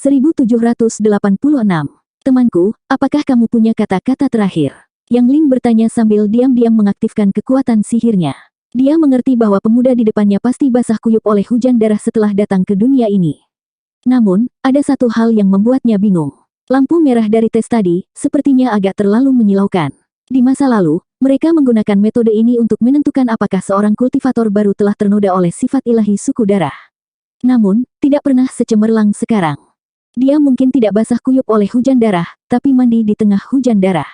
1786. Temanku, apakah kamu punya kata-kata terakhir? Yang Ling bertanya sambil diam-diam mengaktifkan kekuatan sihirnya. Dia mengerti bahwa pemuda di depannya pasti basah kuyup oleh hujan darah setelah datang ke dunia ini. Namun, ada satu hal yang membuatnya bingung. Lampu merah dari tes tadi, sepertinya agak terlalu menyilaukan. Di masa lalu, mereka menggunakan metode ini untuk menentukan apakah seorang kultivator baru telah ternoda oleh sifat ilahi suku darah. Namun, tidak pernah secemerlang sekarang. Dia mungkin tidak basah kuyup oleh hujan darah, tapi mandi di tengah hujan darah.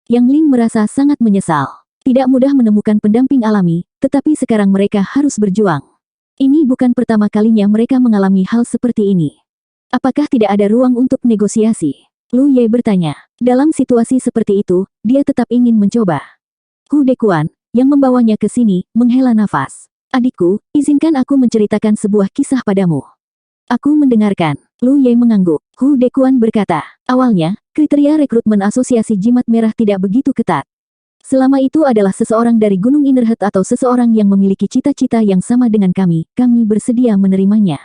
Yang Ling merasa sangat menyesal. Tidak mudah menemukan pendamping alami, tetapi sekarang mereka harus berjuang. Ini bukan pertama kalinya mereka mengalami hal seperti ini. Apakah tidak ada ruang untuk negosiasi? Lu Ye bertanya. Dalam situasi seperti itu, dia tetap ingin mencoba. Hu Dekuan, yang membawanya ke sini, menghela nafas. Adikku, izinkan aku menceritakan sebuah kisah padamu. Aku mendengarkan. Lu Ye mengangguk. Hu Dekuan berkata, awalnya, kriteria rekrutmen asosiasi jimat merah tidak begitu ketat. Selama itu adalah seseorang dari Gunung Innerhead atau seseorang yang memiliki cita-cita yang sama dengan kami bersedia menerimanya.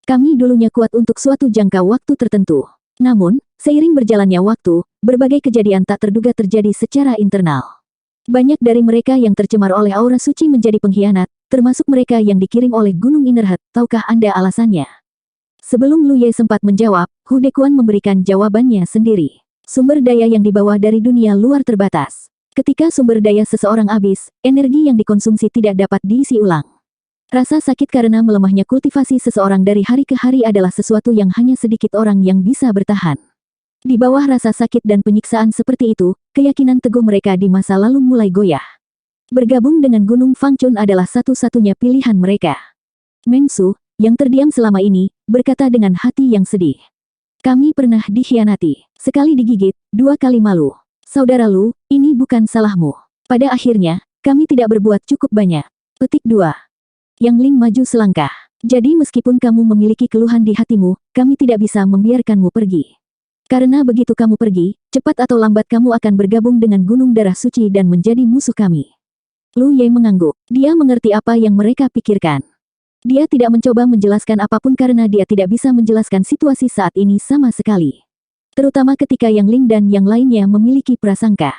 Kami dulunya kuat untuk suatu jangka waktu tertentu. Namun, seiring berjalannya waktu, berbagai kejadian tak terduga terjadi secara internal. Banyak dari mereka yang tercemar oleh aura suci menjadi pengkhianat, termasuk mereka yang dikirim oleh Gunung Innerhead. Tahukah Anda alasannya? Sebelum Lu Ye sempat menjawab, Hu Dekuan memberikan jawabannya sendiri. Sumber daya yang dibawa dari dunia luar terbatas. Ketika sumber daya seseorang habis, energi yang dikonsumsi tidak dapat diisi ulang. Rasa sakit karena melemahnya kultivasi seseorang dari hari ke hari adalah sesuatu yang hanya sedikit orang yang bisa bertahan. Di bawah rasa sakit dan penyiksaan seperti itu, keyakinan teguh mereka di masa lalu mulai goyah. Bergabung dengan Gunung Fangchun adalah satu-satunya pilihan mereka. Meng Su, yang terdiam selama ini, berkata dengan hati yang sedih. Kami pernah dikhianati. Sekali digigit, 2 kali malu. Saudara Lu, ini bukan salahmu. Pada akhirnya, kami tidak berbuat cukup banyak. Petik 2. Yang Ling maju selangkah. Jadi meskipun kamu memiliki keluhan di hatimu, kami tidak bisa membiarkanmu pergi. Karena begitu kamu pergi, cepat atau lambat kamu akan bergabung dengan Gunung Darah Suci dan menjadi musuh kami. Lu Ye mengangguk. Dia mengerti apa yang mereka pikirkan. Dia tidak mencoba menjelaskan apapun karena dia tidak bisa menjelaskan situasi saat ini sama sekali. Terutama ketika Yang Ling dan yang lainnya memiliki prasangka.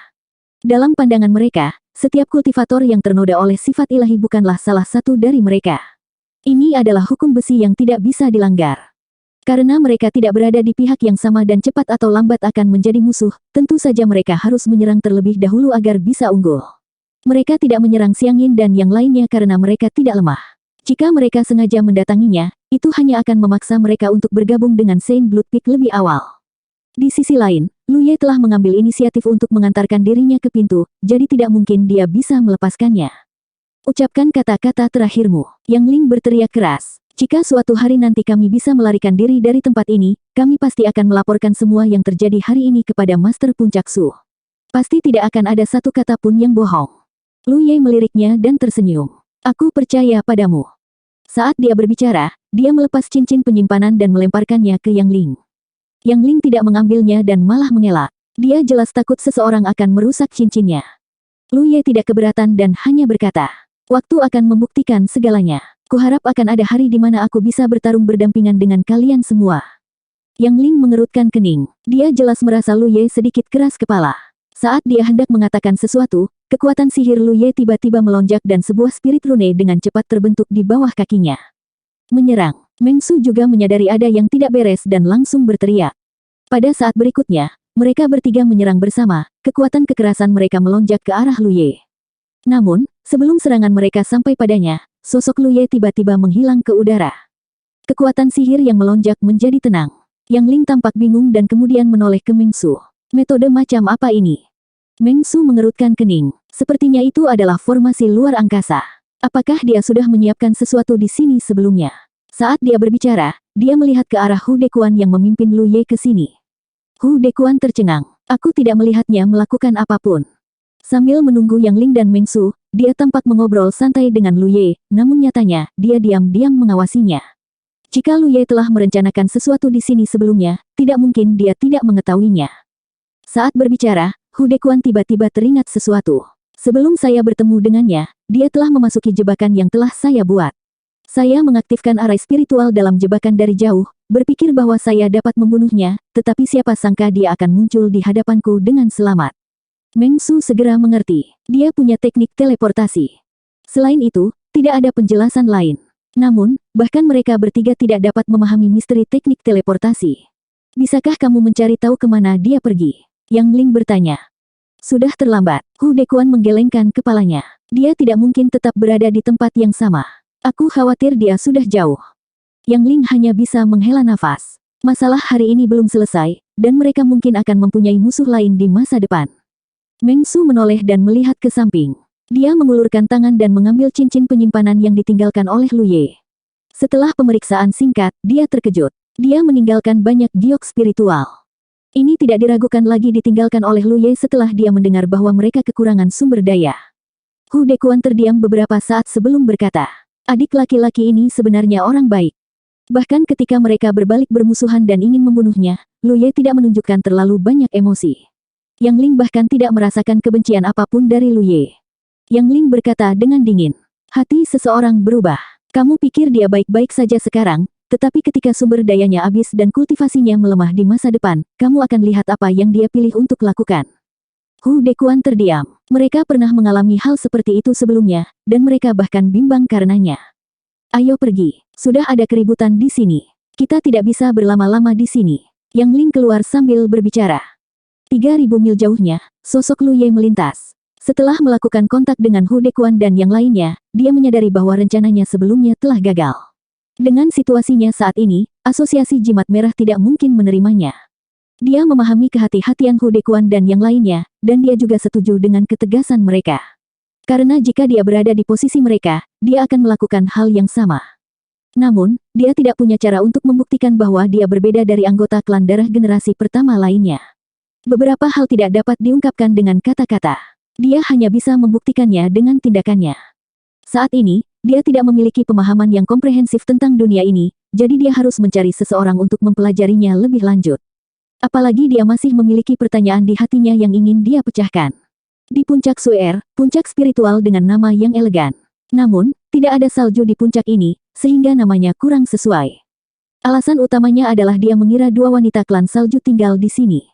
Dalam pandangan mereka, setiap kultivator yang ternoda oleh sifat ilahi bukanlah salah satu dari mereka. Ini adalah hukum besi yang tidak bisa dilanggar. Karena mereka tidak berada di pihak yang sama dan cepat atau lambat akan menjadi musuh, tentu saja mereka harus menyerang terlebih dahulu agar bisa unggul. Mereka tidak menyerang Xiang Yin dan yang lainnya karena mereka tidak lemah. Jika mereka sengaja mendatanginya, itu hanya akan memaksa mereka untuk bergabung dengan Saint Blood Peak lebih awal. Di sisi lain, Lu Ye telah mengambil inisiatif untuk mengantarkan dirinya ke pintu, jadi tidak mungkin dia bisa melepaskannya. Ucapkan kata-kata terakhirmu. Yang Ling berteriak keras. Jika suatu hari nanti kami bisa melarikan diri dari tempat ini, kami pasti akan melaporkan semua yang terjadi hari ini kepada Master Puncak Su. Pasti tidak akan ada satu kata pun yang bohong. Lu Ye meliriknya dan tersenyum. Aku percaya padamu. Saat dia berbicara, dia melepas cincin penyimpanan dan melemparkannya ke Yang Ling. Yang Ling tidak mengambilnya dan malah mengelak. Dia jelas takut seseorang akan merusak cincinnya. Lu Ye tidak keberatan dan hanya berkata, waktu akan membuktikan segalanya. Kuharap akan ada hari di mana aku bisa bertarung berdampingan dengan kalian semua. Yang Ling mengerutkan kening. Dia jelas merasa Lu Ye sedikit keras kepala. Saat dia hendak mengatakan sesuatu, kekuatan sihir Lu Ye tiba-tiba melonjak dan sebuah spirit rune dengan cepat terbentuk di bawah kakinya. Menyerang. Meng Su juga menyadari ada yang tidak beres dan langsung berteriak. Pada saat berikutnya, mereka bertiga menyerang bersama, kekuatan kekerasan mereka melonjak ke arah Lu Ye. Namun, sebelum serangan mereka sampai padanya, sosok Lu Ye tiba-tiba menghilang ke udara. Kekuatan sihir yang melonjak menjadi tenang. Yang Ling tampak bingung dan kemudian menoleh ke Meng Su. Metode macam apa ini? Meng Su mengerutkan kening. Sepertinya itu adalah formasi luar angkasa. Apakah dia sudah menyiapkan sesuatu di sini sebelumnya? Saat dia berbicara, dia melihat ke arah Hu Dekuan yang memimpin Lu Ye ke sini. Hu Dekuan tercengang. Aku tidak melihatnya melakukan apapun. Sambil menunggu Yang Ling dan Meng Su, dia tampak mengobrol santai dengan Lu Ye, namun nyatanya, dia diam-diam mengawasinya. Jika Lu Ye telah merencanakan sesuatu di sini sebelumnya, tidak mungkin dia tidak mengetahuinya. Saat berbicara, Hu Dekuan tiba-tiba teringat sesuatu. Sebelum saya bertemu dengannya, dia telah memasuki jebakan yang telah saya buat. Saya mengaktifkan arai spiritual dalam jebakan dari jauh, berpikir bahwa saya dapat membunuhnya, tetapi siapa sangka dia akan muncul di hadapanku dengan selamat. Meng Su segera mengerti. Dia punya teknik teleportasi. Selain itu, tidak ada penjelasan lain. Namun, bahkan mereka bertiga tidak dapat memahami misteri teknik teleportasi. Bisakah kamu mencari tahu kemana dia pergi? Yang Ling bertanya. Sudah terlambat. Hu Dekuan menggelengkan kepalanya. Dia tidak mungkin tetap berada di tempat yang sama. Aku khawatir dia sudah jauh. Yang Ling hanya bisa menghela nafas. Masalah hari ini belum selesai, dan mereka mungkin akan mempunyai musuh lain di masa depan. Meng Su menoleh dan melihat ke samping. Dia mengulurkan tangan dan mengambil cincin penyimpanan yang ditinggalkan oleh Lu Ye. Setelah pemeriksaan singkat, dia terkejut. Dia meninggalkan banyak giok spiritual. Ini tidak diragukan lagi ditinggalkan oleh Lu Ye setelah dia mendengar bahwa mereka kekurangan sumber daya. Hu Dekuan terdiam beberapa saat sebelum berkata, adik laki-laki ini sebenarnya orang baik. Bahkan ketika mereka berbalik bermusuhan dan ingin membunuhnya, Lu Ye tidak menunjukkan terlalu banyak emosi. Yang Ling bahkan tidak merasakan kebencian apapun dari Lu Ye. Yang Ling berkata dengan dingin. Hati seseorang berubah. Kamu pikir dia baik-baik saja sekarang, tetapi ketika sumber dayanya habis dan kultivasinya melemah di masa depan, kamu akan lihat apa yang dia pilih untuk lakukan. Hu Dekuan terdiam. Mereka pernah mengalami hal seperti itu sebelumnya, dan mereka bahkan bimbang karenanya. Ayo pergi. Sudah ada keributan di sini. Kita tidak bisa berlama-lama di sini. Yang Ling keluar sambil berbicara. 3.000 mil jauhnya, sosok Lu Ye melintas. Setelah melakukan kontak dengan Hu Dekuan dan yang lainnya, dia menyadari bahwa rencananya sebelumnya telah gagal. Dengan situasinya saat ini, Asosiasi Jimat Merah tidak mungkin menerimanya. Dia memahami kehati-hatian Hu Dekuan dan yang lainnya, dan dia juga setuju dengan ketegasan mereka. Karena jika dia berada di posisi mereka, dia akan melakukan hal yang sama. Namun, dia tidak punya cara untuk membuktikan bahwa dia berbeda dari anggota klan darah generasi pertama lainnya. Beberapa hal tidak dapat diungkapkan dengan kata-kata. Dia hanya bisa membuktikannya dengan tindakannya. Saat ini, dia tidak memiliki pemahaman yang komprehensif tentang dunia ini, jadi dia harus mencari seseorang untuk mempelajarinya lebih lanjut. Apalagi dia masih memiliki pertanyaan di hatinya yang ingin dia pecahkan. Di puncak Suer, puncak spiritual dengan nama yang elegan. Namun, tidak ada salju di puncak ini, sehingga namanya kurang sesuai. Alasan utamanya adalah dia mengira dua wanita klan salju tinggal di sini.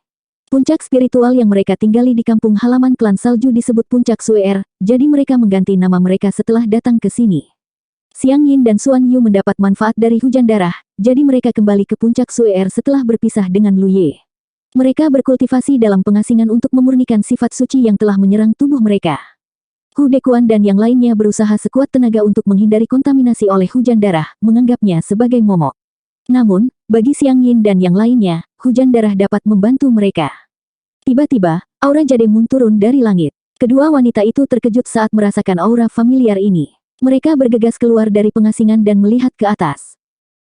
Puncak spiritual yang mereka tinggali di kampung halaman klan salju disebut Puncak Suer, jadi mereka mengganti nama mereka setelah datang ke sini. Xiang Yin dan Xuan Yu mendapat manfaat dari hujan darah, jadi mereka kembali ke Puncak Suer setelah berpisah dengan Lu Ye. Mereka berkultivasi dalam pengasingan untuk memurnikan sifat suci yang telah menyerang tubuh mereka. Hu Dekuan dan yang lainnya berusaha sekuat tenaga untuk menghindari kontaminasi oleh hujan darah, menganggapnya sebagai momok. Namun, bagi Xiang Yin dan yang lainnya, hujan darah dapat membantu mereka. Tiba-tiba, aura Jademun turun dari langit. Kedua wanita itu terkejut saat merasakan aura familiar ini. Mereka bergegas keluar dari pengasingan dan melihat ke atas.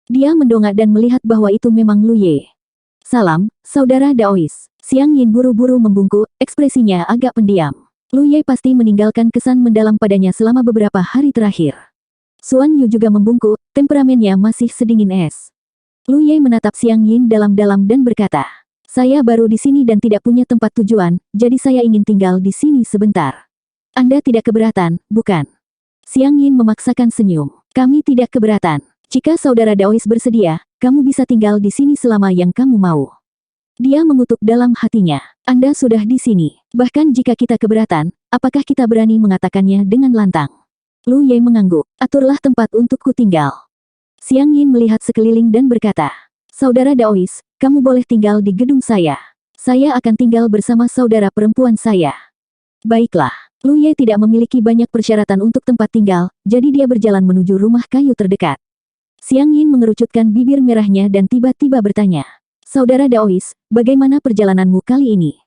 Dia mendongak dan melihat bahwa itu memang Lu Ye. Salam, saudara Daois. Xiang Yin buru-buru membungkuk, ekspresinya agak pendiam. Lu Ye pasti meninggalkan kesan mendalam padanya selama beberapa hari terakhir. Xuan Yu juga membungkuk, temperamennya masih sedingin es. Lu Ye menatap Xiang Yin dalam-dalam dan berkata, saya baru di sini dan tidak punya tempat tujuan, jadi saya ingin tinggal di sini sebentar. Anda tidak keberatan, bukan? Xiang Yin memaksakan senyum. Kami tidak keberatan. Jika saudara Daois bersedia, kamu bisa tinggal di sini selama yang kamu mau. Dia mengutuk dalam hatinya. Anda sudah di sini. Bahkan jika kita keberatan, apakah kita berani mengatakannya dengan lantang? Lu Ye mengangguk. Aturlah tempat untukku tinggal. Xiang Yin melihat sekeliling dan berkata, saudara Daois, kamu boleh tinggal di gedung saya. Saya akan tinggal bersama saudara perempuan saya. Baiklah. Lu Ye tidak memiliki banyak persyaratan untuk tempat tinggal, jadi dia berjalan menuju rumah kayu terdekat. Xiang Yin mengerucutkan bibir merahnya dan tiba-tiba bertanya, saudara Daois, bagaimana perjalananmu kali ini?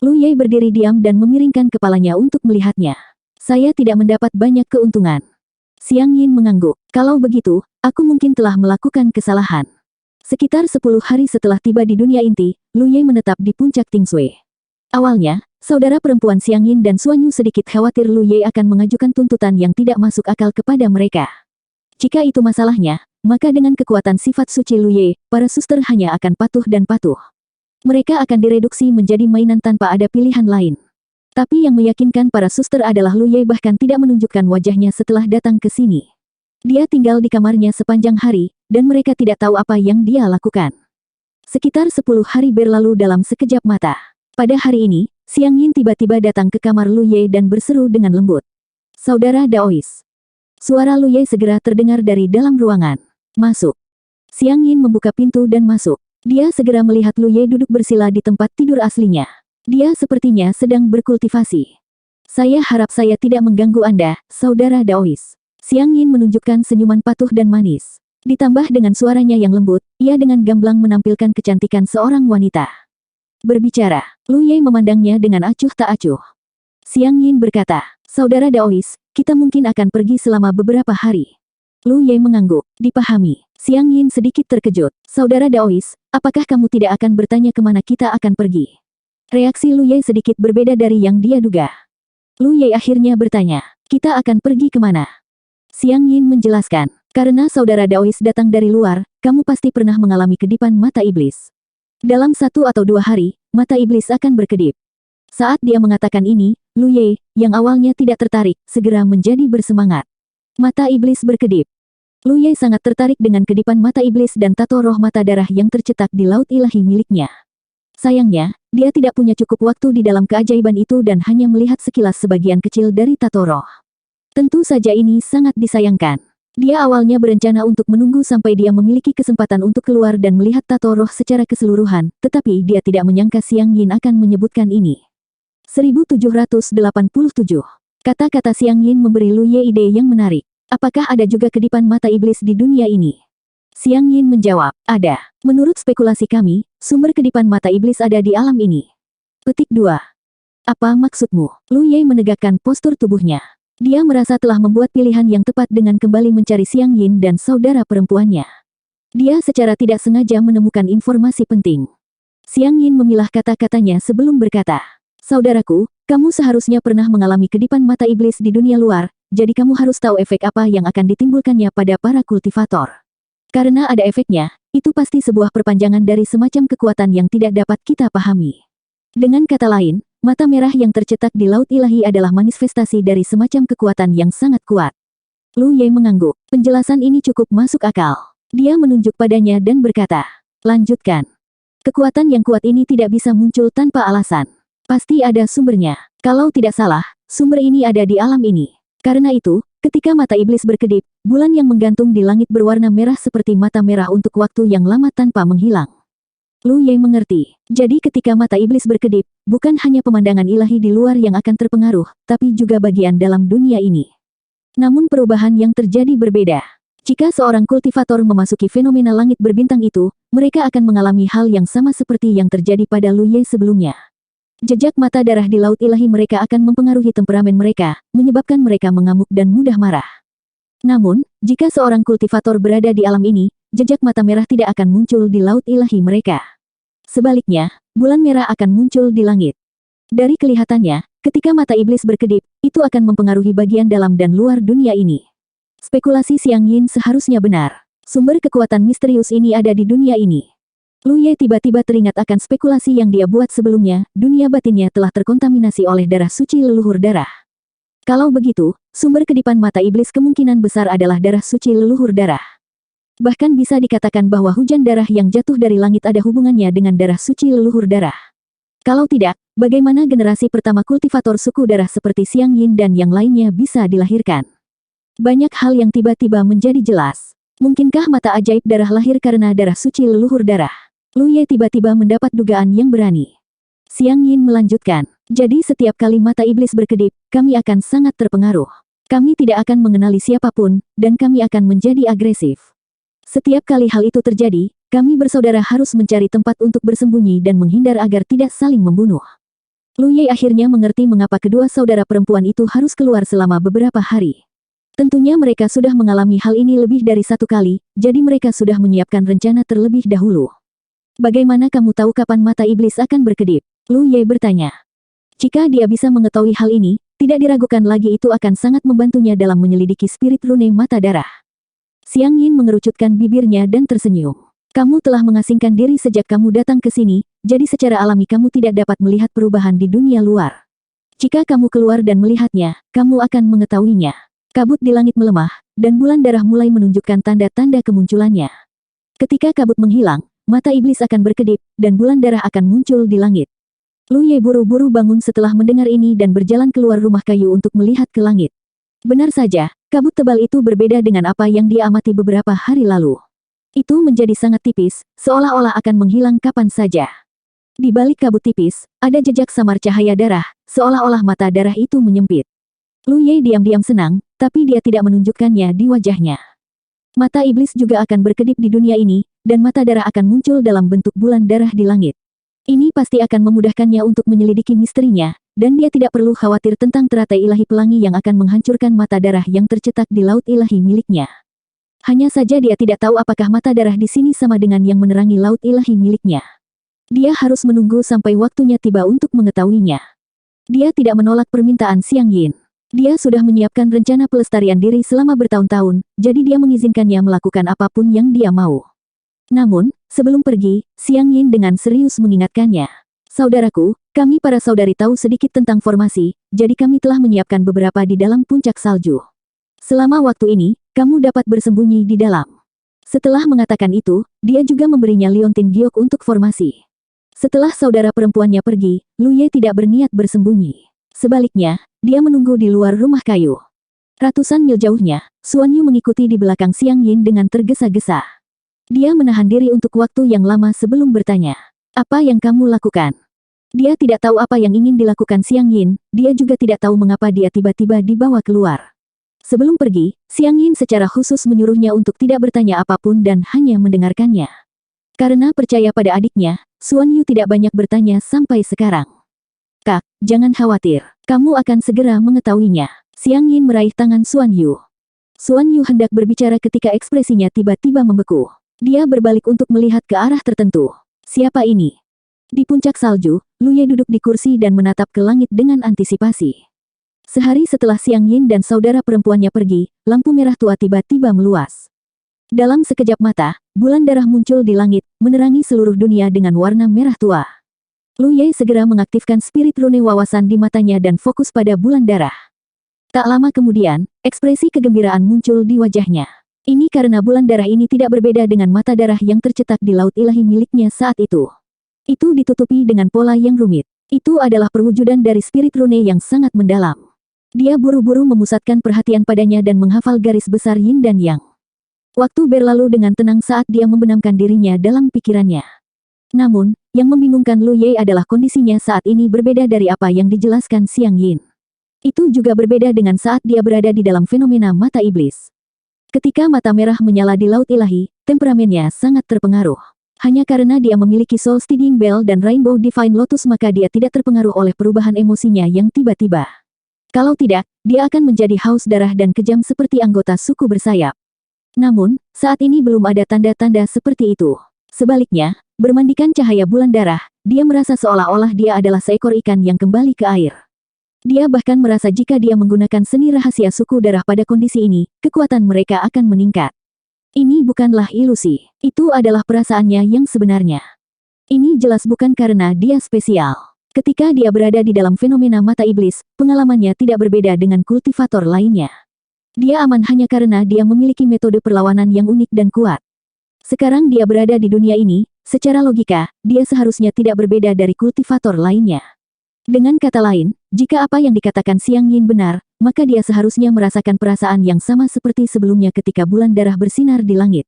Lu Ye berdiri diam dan memiringkan kepalanya untuk melihatnya. Saya tidak mendapat banyak keuntungan. Xiang Yin mengangguk. Kalau begitu, aku mungkin telah melakukan kesalahan. Sekitar 10 hari setelah tiba di dunia inti, Lu Ye menetap di puncak Tingsui. Awalnya, saudara perempuan Xiang Yin dan Xuan Yu sedikit khawatir Lu Ye akan mengajukan tuntutan yang tidak masuk akal kepada mereka. Jika itu masalahnya, maka dengan kekuatan sifat suci Lu Ye, para suster hanya akan patuh dan patuh. Mereka akan direduksi menjadi mainan tanpa ada pilihan lain. Tapi yang meyakinkan para suster adalah Lu Ye bahkan tidak menunjukkan wajahnya setelah datang ke sini. Dia tinggal di kamarnya sepanjang hari, dan mereka tidak tahu apa yang dia lakukan. Sekitar 10 hari berlalu dalam sekejap mata. Pada hari ini, Xiang Yin tiba-tiba datang ke kamar Lu Ye dan berseru dengan lembut. "Saudara Daois." Suara Lu Ye segera terdengar dari dalam ruangan. "Masuk." Xiang Yin membuka pintu dan masuk. Dia segera melihat Lu Ye duduk bersila di tempat tidur aslinya. Dia sepertinya sedang berkultivasi. "Saya harap saya tidak mengganggu Anda, Saudara Daois." Xiang Yin menunjukkan senyuman patuh dan manis. Ditambah dengan suaranya yang lembut, ia dengan gamblang menampilkan kecantikan seorang wanita. Berbicara, Lu Ye memandangnya dengan acuh tak acuh. Xiang Yin berkata, "Saudara Daois, kita mungkin akan pergi selama beberapa hari." Lu Ye mengangguk. Dipahami. Xiang Yin sedikit terkejut. "Saudara Daois, apakah kamu tidak akan bertanya kemana kita akan pergi?" Reaksi Lu Ye sedikit berbeda dari yang dia duga. Lu Ye akhirnya bertanya, "Kita akan pergi kemana?" Xiang Yin menjelaskan, "Karena saudara Daois datang dari luar, kamu pasti pernah mengalami kedipan mata iblis. Dalam 1 atau 2 hari, mata iblis akan berkedip." Saat dia mengatakan ini, Lu Ye, yang awalnya tidak tertarik, segera menjadi bersemangat. Mata iblis berkedip. Lu Ye sangat tertarik dengan kedipan mata iblis dan tato roh mata darah yang tercetak di laut ilahi miliknya. Sayangnya, dia tidak punya cukup waktu di dalam keajaiban itu dan hanya melihat sekilas sebagian kecil dari tato roh. Tentu saja ini sangat disayangkan. Dia awalnya berencana untuk menunggu sampai dia memiliki kesempatan untuk keluar dan melihat tato roh secara keseluruhan, tetapi dia tidak menyangka Xiang Yin akan menyebutkan ini. 1787. Kata-kata Xiang Yin memberi Lu Ye ide yang menarik. "Apakah ada juga kedipan mata iblis di dunia ini?" Xiang Yin menjawab, "Ada. Menurut spekulasi kami, sumber kedipan mata iblis ada di alam ini." Petik 2. "Apa maksudmu?" Lu Ye menegakkan postur tubuhnya. Dia merasa telah membuat pilihan yang tepat dengan kembali mencari Xiang Yin dan saudara perempuannya. Dia secara tidak sengaja menemukan informasi penting. Xiang Yin memilah kata-katanya sebelum berkata, "Saudaraku, kamu seharusnya pernah mengalami kedipan mata iblis di dunia luar, jadi kamu harus tahu efek apa yang akan ditimbulkannya pada para kultivator. Karena ada efeknya, itu pasti sebuah perpanjangan dari semacam kekuatan yang tidak dapat kita pahami. Dengan kata lain, mata merah yang tercetak di laut ilahi adalah manifestasi dari semacam kekuatan yang sangat kuat." Lu Ye mengangguk. Penjelasan ini cukup masuk akal. Dia menunjuk padanya dan berkata, "Lanjutkan." "Kekuatan yang kuat ini tidak bisa muncul tanpa alasan. Pasti ada sumbernya. Kalau tidak salah, sumber ini ada di alam ini. Karena itu, ketika mata iblis berkedip, bulan yang menggantung di langit berwarna merah seperti mata merah untuk waktu yang lama tanpa menghilang." Lu Ye mengerti. Jadi ketika mata iblis berkedip, bukan hanya pemandangan ilahi di luar yang akan terpengaruh, tapi juga bagian dalam dunia ini. Namun perubahan yang terjadi berbeda. Jika seorang kultivator memasuki fenomena langit berbintang itu, mereka akan mengalami hal yang sama seperti yang terjadi pada Lu Ye sebelumnya. Jejak mata darah di laut ilahi mereka akan mempengaruhi temperamen mereka, menyebabkan mereka mengamuk dan mudah marah. Namun, jika seorang kultivator berada di alam ini, jejak mata merah tidak akan muncul di laut ilahi mereka. Sebaliknya, bulan merah akan muncul di langit. Dari kelihatannya, ketika mata iblis berkedip, itu akan mempengaruhi bagian dalam dan luar dunia ini. Spekulasi Xiang Yin seharusnya benar. Sumber kekuatan misterius ini ada di dunia ini. Lu Ye tiba-tiba teringat akan spekulasi yang dia buat sebelumnya, dunia batinnya telah terkontaminasi oleh darah suci leluhur darah. Kalau begitu, sumber kedipan mata iblis kemungkinan besar adalah darah suci leluhur darah. Bahkan bisa dikatakan bahwa hujan darah yang jatuh dari langit ada hubungannya dengan darah suci leluhur darah. Kalau tidak, bagaimana generasi pertama kultivator suku darah seperti Xiang Yin dan yang lainnya bisa dilahirkan? Banyak hal yang tiba-tiba menjadi jelas. Mungkinkah mata ajaib darah lahir karena darah suci leluhur darah? Lu Ye tiba-tiba mendapat dugaan yang berani. Xiang Yin melanjutkan, "Jadi setiap kali mata iblis berkedip, kami akan sangat terpengaruh. Kami tidak akan mengenali siapapun, dan kami akan menjadi agresif. Setiap kali hal itu terjadi, kami bersaudara harus mencari tempat untuk bersembunyi dan menghindar agar tidak saling membunuh." Lu Ye akhirnya mengerti mengapa kedua saudara perempuan itu harus keluar selama beberapa hari. Tentunya mereka sudah mengalami hal ini lebih dari 1 kali, jadi mereka sudah menyiapkan rencana terlebih dahulu. "Bagaimana kamu tahu kapan mata iblis akan berkedip?" Lu Ye bertanya. Jika dia bisa mengetahui hal ini, tidak diragukan lagi itu akan sangat membantunya dalam menyelidiki spirit rune mata darah. Xiang Yin mengerucutkan bibirnya dan tersenyum. "Kamu telah mengasingkan diri sejak kamu datang ke sini, jadi secara alami kamu tidak dapat melihat perubahan di dunia luar. Jika kamu keluar dan melihatnya, kamu akan mengetahuinya." Kabut di langit melemah, dan bulan darah mulai menunjukkan tanda-tanda kemunculannya. Ketika kabut menghilang, mata iblis akan berkedip, dan bulan darah akan muncul di langit. Lu Ye buru-buru bangun setelah mendengar ini dan berjalan keluar rumah kayu untuk melihat ke langit. Benar saja, kabut tebal itu berbeda dengan apa yang dia amati beberapa hari lalu. Itu menjadi sangat tipis, seolah-olah akan menghilang kapan saja. Di balik kabut tipis, ada jejak samar cahaya darah, seolah-olah mata darah itu menyempit. Lu Ye diam-diam senang, tapi dia tidak menunjukkannya di wajahnya. Mata iblis juga akan berkedip di dunia ini, dan mata darah akan muncul dalam bentuk bulan darah di langit. Ini pasti akan memudahkannya untuk menyelidiki misterinya, dan dia tidak perlu khawatir tentang teratai ilahi pelangi yang akan menghancurkan mata darah yang tercetak di laut ilahi miliknya. Hanya saja dia tidak tahu apakah mata darah di sini sama dengan yang menerangi laut ilahi miliknya. Dia harus menunggu sampai waktunya tiba untuk mengetahuinya. Dia tidak menolak permintaan Xiang Yin. Dia sudah menyiapkan rencana pelestarian diri selama bertahun-tahun, jadi dia mengizinkannya melakukan apapun yang dia mau. Namun, sebelum pergi, Xiang Yin dengan serius mengingatkannya. Saudaraku, kami para saudari tahu sedikit tentang formasi, jadi kami telah menyiapkan beberapa di dalam puncak salju. Selama waktu ini, kamu dapat bersembunyi di dalam. Setelah mengatakan itu, dia juga memberinya liontin giok untuk formasi. Setelah saudara perempuannya pergi, Lu Ye tidak berniat bersembunyi. Sebaliknya, dia menunggu di luar rumah kayu. Ratusan mil jauhnya, Xuan Yu mengikuti di belakang Xiang Yin dengan tergesa-gesa. Dia menahan diri untuk waktu yang lama sebelum bertanya, "Apa yang kamu lakukan?" Dia tidak tahu apa yang ingin dilakukan Xiang Yin, dia juga tidak tahu mengapa dia tiba-tiba dibawa keluar. Sebelum pergi, Xiang Yin secara khusus menyuruhnya untuk tidak bertanya apapun dan hanya mendengarkannya. Karena percaya pada adiknya, Xuan Yu tidak banyak bertanya sampai sekarang. "Kak, jangan khawatir, kamu akan segera mengetahuinya." Xiang Yin meraih tangan Xuan Yu. Xuan Yu hendak berbicara ketika ekspresinya tiba-tiba membeku. Dia berbalik untuk melihat ke arah tertentu. Siapa ini? Di puncak salju, Lu Ye duduk di kursi dan menatap ke langit dengan antisipasi. Sehari setelah Xiang Yin dan saudara perempuannya pergi, lampu merah tua tiba-tiba meluas. Dalam sekejap mata, bulan darah muncul di langit, menerangi seluruh dunia dengan warna merah tua. Lu Ye segera mengaktifkan spirit rune wawasan di matanya dan fokus pada bulan darah. Tak lama kemudian, ekspresi kegembiraan muncul di wajahnya. Ini karena bulan darah ini tidak berbeda dengan mata darah yang tercetak di laut ilahi miliknya saat itu. Itu ditutupi dengan pola yang rumit. Itu adalah perwujudan dari spirit rune yang sangat mendalam. Dia buru-buru memusatkan perhatian padanya dan menghafal garis besar yin dan yang. Waktu berlalu dengan tenang saat dia membenamkan dirinya dalam pikirannya. Namun, yang membingungkan Lu Ye adalah kondisinya saat ini berbeda dari apa yang dijelaskan Xiang Yin. Itu juga berbeda dengan saat dia berada di dalam fenomena mata iblis. Ketika mata merah menyala di laut ilahi, temperamennya sangat terpengaruh. Hanya karena dia memiliki Soul Steading Bell dan Rainbow Divine Lotus maka dia tidak terpengaruh oleh perubahan emosinya yang tiba-tiba. Kalau tidak, dia akan menjadi haus darah dan kejam seperti anggota suku bersayap. Namun, saat ini belum ada tanda-tanda seperti itu. Sebaliknya, bermandikan cahaya bulan darah, dia merasa seolah-olah dia adalah seekor ikan yang kembali ke air. Dia bahkan merasa jika dia menggunakan seni rahasia suku darah pada kondisi ini, kekuatan mereka akan meningkat. Ini bukanlah ilusi, itu adalah perasaannya yang sebenarnya. Ini jelas bukan karena dia spesial. Ketika dia berada di dalam fenomena mata iblis, pengalamannya tidak berbeda dengan kultivator lainnya. Dia aman hanya karena dia memiliki metode perlawanan yang unik dan kuat. Sekarang dia berada di dunia ini, secara logika, dia seharusnya tidak berbeda dari kultivator lainnya. Dengan kata lain, jika apa yang dikatakan Xiang Yin benar, maka dia seharusnya merasakan perasaan yang sama seperti sebelumnya ketika bulan darah bersinar di langit.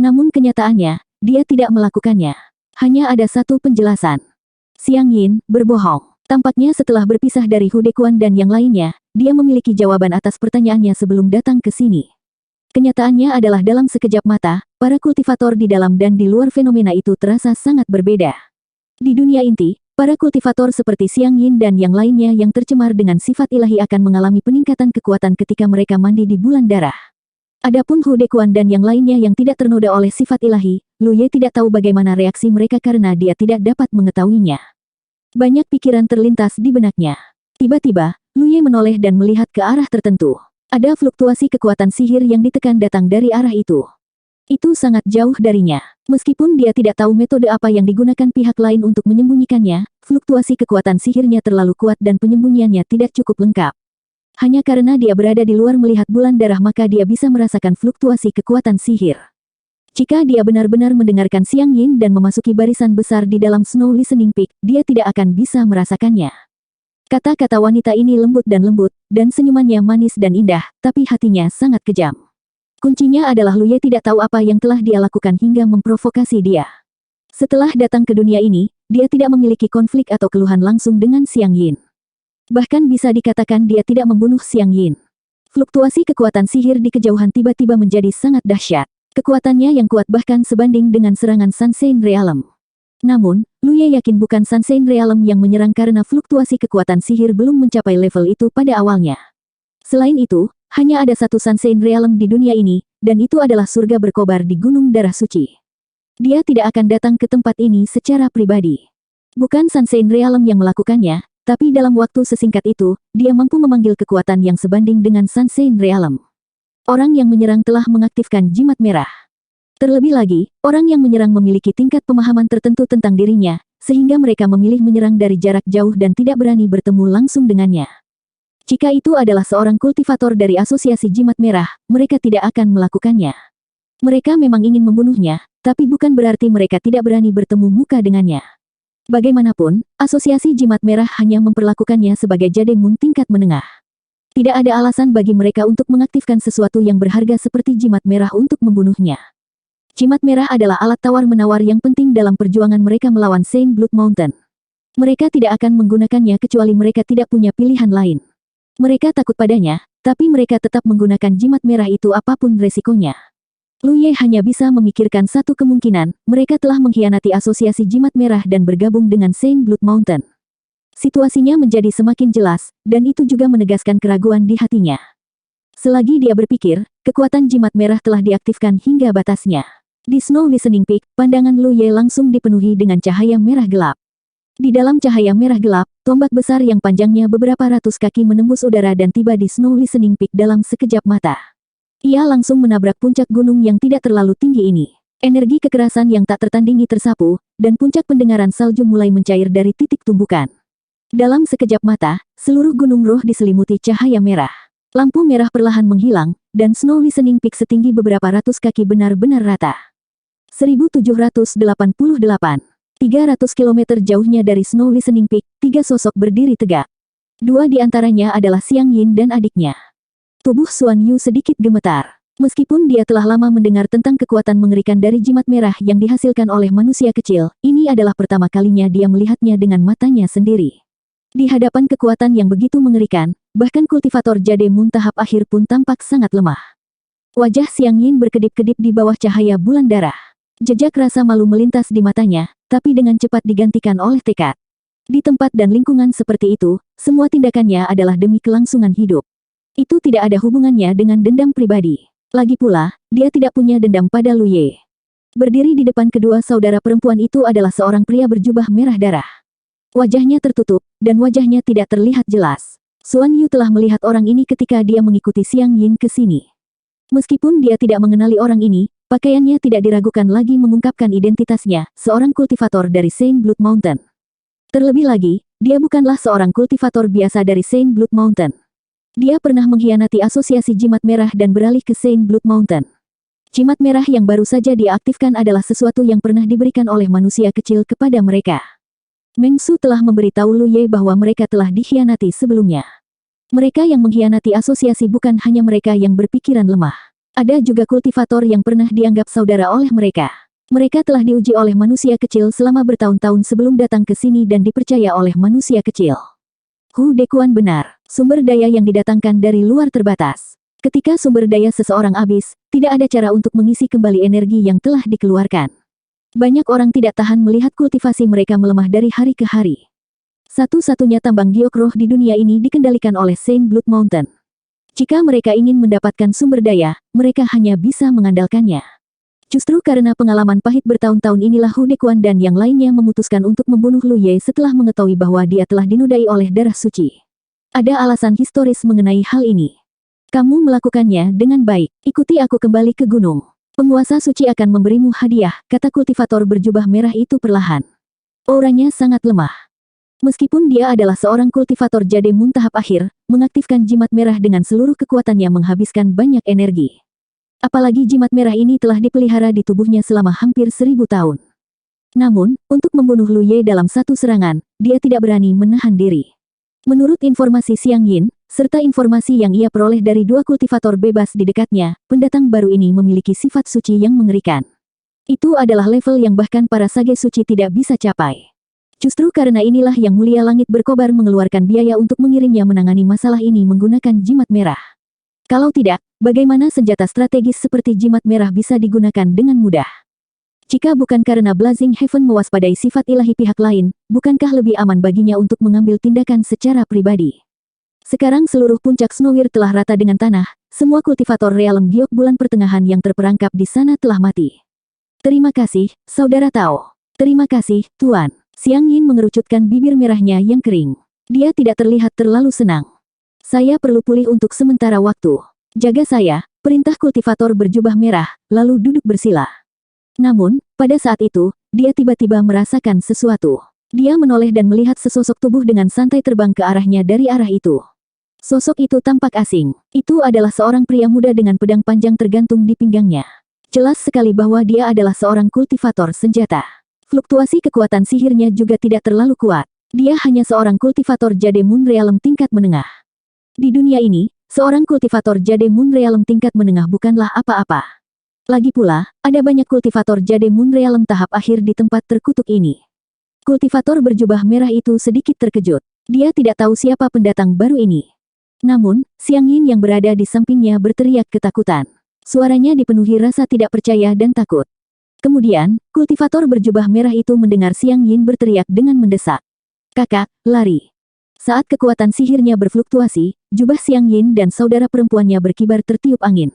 Namun kenyataannya, dia tidak melakukannya. Hanya ada satu penjelasan. Xiang Yin berbohong. Tampaknya setelah berpisah dari Hu Dekuan dan yang lainnya, dia memiliki jawaban atas pertanyaannya sebelum datang ke sini. Kenyataannya adalah dalam sekejap mata, para kultivator di dalam dan di luar fenomena itu terasa sangat berbeda. Di dunia inti, para kultivator seperti Xiang Yin dan yang lainnya yang tercemar dengan sifat ilahi akan mengalami peningkatan kekuatan ketika mereka mandi di bulan darah. Adapun Hu Dekuan dan yang lainnya yang tidak ternoda oleh sifat ilahi, Lu Ye tidak tahu bagaimana reaksi mereka karena dia tidak dapat mengetahuinya. Banyak pikiran terlintas di benaknya. Tiba-tiba, Lu Ye menoleh dan melihat ke arah tertentu. Ada fluktuasi kekuatan sihir yang ditekan datang dari arah itu. Itu sangat jauh darinya. Meskipun dia tidak tahu metode apa yang digunakan pihak lain untuk menyembunyikannya, fluktuasi kekuatan sihirnya terlalu kuat dan penyembunyiannya tidak cukup lengkap. Hanya karena dia berada di luar melihat bulan darah maka dia bisa merasakan fluktuasi kekuatan sihir. Jika dia benar-benar mendengarkan Xiang Yin dan memasuki barisan besar di dalam Snow Listening Peak, dia tidak akan bisa merasakannya. Kata-kata wanita ini lembut, dan senyumannya manis dan indah, tapi hatinya sangat kejam. Kuncinya adalah Lu Ye tidak tahu apa yang telah dia lakukan hingga memprovokasi dia. Setelah datang ke dunia ini, dia tidak memiliki konflik atau keluhan langsung dengan Xiang Yin. Bahkan bisa dikatakan dia tidak membunuh Xiang Yin. Fluktuasi kekuatan sihir di kejauhan tiba-tiba menjadi sangat dahsyat. Kekuatannya yang kuat bahkan sebanding dengan serangan Sunshine Realm. Namun, Lu Ye yakin bukan Sunshine Realm yang menyerang karena fluktuasi kekuatan sihir belum mencapai level itu pada awalnya. Selain itu, hanya ada satu Sunshine Realm di dunia ini, dan itu adalah surga berkobar di Gunung Darah Suci. Dia tidak akan datang ke tempat ini secara pribadi. Bukan Sunshine Realm yang melakukannya, tapi dalam waktu sesingkat itu, dia mampu memanggil kekuatan yang sebanding dengan Sunshine Realm. Orang yang menyerang telah mengaktifkan jimat merah. Terlebih lagi, orang yang menyerang memiliki tingkat pemahaman tertentu tentang dirinya, sehingga mereka memilih menyerang dari jarak jauh dan tidak berani bertemu langsung dengannya. Jika itu adalah seorang kultivator dari asosiasi jimat merah, mereka tidak akan melakukannya. Mereka memang ingin membunuhnya, tapi bukan berarti mereka tidak berani bertemu muka dengannya. Bagaimanapun, asosiasi jimat merah hanya memperlakukannya sebagai Jademun tingkat menengah. Tidak ada alasan bagi mereka untuk mengaktifkan sesuatu yang berharga seperti jimat merah untuk membunuhnya. Jimat merah adalah alat tawar-menawar yang penting dalam perjuangan mereka melawan Saint Blood Mountain. Mereka tidak akan menggunakannya kecuali mereka tidak punya pilihan lain. Mereka takut padanya, tapi mereka tetap menggunakan jimat merah itu apapun resikonya. Lu Ye hanya bisa memikirkan satu kemungkinan, mereka telah mengkhianati asosiasi jimat merah dan bergabung dengan Saint Blood Mountain. Situasinya menjadi semakin jelas, dan itu juga menegaskan keraguan di hatinya. Selagi dia berpikir, kekuatan jimat merah telah diaktifkan hingga batasnya. Di Snow Listening Peak, pandangan Lu Ye langsung dipenuhi dengan cahaya merah gelap. Di dalam cahaya merah gelap, tombak besar yang panjangnya beberapa ratus kaki menembus udara dan tiba di Snow Listening Peak dalam sekejap mata. Ia langsung menabrak puncak gunung yang tidak terlalu tinggi ini. Energi kekerasan yang tak tertandingi tersapu, dan puncak pendengaran salju mulai mencair dari titik tumbukan. Dalam sekejap mata, seluruh gunung roh diselimuti cahaya merah. Lampu merah perlahan menghilang, dan Snow Listening Peak setinggi beberapa ratus kaki benar-benar rata. 1788. 300 km jauhnya dari Snow Listening Peak, tiga sosok berdiri tegak. Dua di antaranya adalah Xiang Yin dan adiknya. Tubuh Xuan Yu sedikit gemetar. Meskipun dia telah lama mendengar tentang kekuatan mengerikan dari jimat merah yang dihasilkan oleh manusia kecil, ini adalah pertama kalinya dia melihatnya dengan matanya sendiri. Di hadapan kekuatan yang begitu mengerikan, bahkan kultivator Jademun tahap akhir pun tampak sangat lemah. Wajah Xiang Yin berkedip-kedip di bawah cahaya bulan darah. Jejak rasa malu melintas di matanya, tapi dengan cepat digantikan oleh tekad. Di tempat dan lingkungan seperti itu, semua tindakannya adalah demi kelangsungan hidup. Itu tidak ada hubungannya dengan dendam pribadi. Lagi pula, dia tidak punya dendam pada Lu Ye. Berdiri di depan kedua saudara perempuan itu adalah seorang pria berjubah merah darah. Wajahnya tertutup, dan wajahnya tidak terlihat jelas. Xuan Yu telah melihat orang ini ketika dia mengikuti Xiang Yin ke sini. Meskipun dia tidak mengenali orang ini, pakaiannya tidak diragukan lagi mengungkapkan identitasnya, seorang kultivator dari Saint Blood Mountain. Terlebih lagi, dia bukanlah seorang kultivator biasa dari Saint Blood Mountain. Dia pernah mengkhianati asosiasi jimat merah dan beralih ke Saint Blood Mountain. Jimat merah yang baru saja dia aktifkan adalah sesuatu yang pernah diberikan oleh manusia kecil kepada mereka. Meng Su telah memberitahu Lu Ye bahwa mereka telah dikhianati sebelumnya. Mereka yang mengkhianati asosiasi bukan hanya mereka yang berpikiran lemah. Ada juga kultivator yang pernah dianggap saudara oleh mereka. Mereka telah diuji oleh manusia kecil selama bertahun-tahun sebelum datang ke sini dan dipercaya oleh manusia kecil. Hu Dekuan benar, sumber daya yang didatangkan dari luar terbatas. Ketika sumber daya seseorang habis, tidak ada cara untuk mengisi kembali energi yang telah dikeluarkan. Banyak orang tidak tahan melihat kultivasi mereka melemah dari hari ke hari. Satu-satunya tambang giok roh di dunia ini dikendalikan oleh Saint Blood Mountain. Jika mereka ingin mendapatkan sumber daya, mereka hanya bisa mengandalkannya. Justru karena pengalaman pahit bertahun-tahun inilah Hu Dekuan dan yang lainnya memutuskan untuk membunuh Lu Ye setelah mengetahui bahwa dia telah dinodai oleh darah suci. Ada alasan historis mengenai hal ini. Kamu melakukannya dengan baik. Ikuti aku kembali ke gunung. Penguasa suci akan memberimu hadiah, kata kultivator berjubah merah itu perlahan. Auranya sangat lemah. Meskipun dia adalah seorang kultivator jade moon tahap akhir, mengaktifkan jimat merah dengan seluruh kekuatannya menghabiskan banyak energi. Apalagi jimat merah ini telah dipelihara di tubuhnya selama hampir 1000 tahun. Namun, untuk membunuh Lu Ye dalam satu serangan, dia tidak berani menahan diri. Menurut informasi Xiang Yin, serta informasi yang ia peroleh dari dua kultivator bebas di dekatnya, pendatang baru ini memiliki sifat suci yang mengerikan. Itu adalah level yang bahkan para sage suci tidak bisa capai. Justru karena inilah yang Mulia Langit Berkobar mengeluarkan biaya untuk mengirimnya menangani masalah ini menggunakan jimat merah. Kalau tidak, bagaimana senjata strategis seperti jimat merah bisa digunakan dengan mudah? Jika bukan karena Blazing Heaven mewaspadai sifat ilahi pihak lain, bukankah lebih aman baginya untuk mengambil tindakan secara pribadi? Sekarang seluruh puncak Snowir telah rata dengan tanah, semua kultivator realem giok bulan pertengahan yang terperangkap di sana telah mati. Terima kasih, Saudara Tao. Terima kasih, Tuan. Xiang Yin mengerucutkan bibir merahnya yang kering. Dia tidak terlihat terlalu senang. Saya perlu pulih untuk sementara waktu. Jaga saya, perintah kultivator berjubah merah, lalu duduk bersila. Namun, pada saat itu, dia tiba-tiba merasakan sesuatu. Dia menoleh dan melihat sesosok tubuh dengan santai terbang ke arahnya dari arah itu. Sosok itu tampak asing. Itu adalah seorang pria muda dengan pedang panjang tergantung di pinggangnya. Jelas sekali bahwa dia adalah seorang kultivator senjata. Fluktuasi kekuatan sihirnya juga tidak terlalu kuat. Dia hanya seorang kultivator jade moon realem tingkat menengah. Di dunia ini, seorang kultivator jade moon realem tingkat menengah bukanlah apa-apa. Lagi pula, ada banyak kultivator jade moon realem tahap akhir di tempat terkutuk ini. Kultivator berjubah merah itu sedikit terkejut. Dia tidak tahu siapa pendatang baru ini. Namun, Xiang Yin yang berada di sampingnya berteriak ketakutan. Suaranya dipenuhi rasa tidak percaya dan takut. Kemudian, kultivator berjubah merah itu mendengar Xiang Yin berteriak dengan mendesak. Kakak, lari. Saat kekuatan sihirnya berfluktuasi, jubah Xiang Yin dan saudara perempuannya berkibar tertiup angin.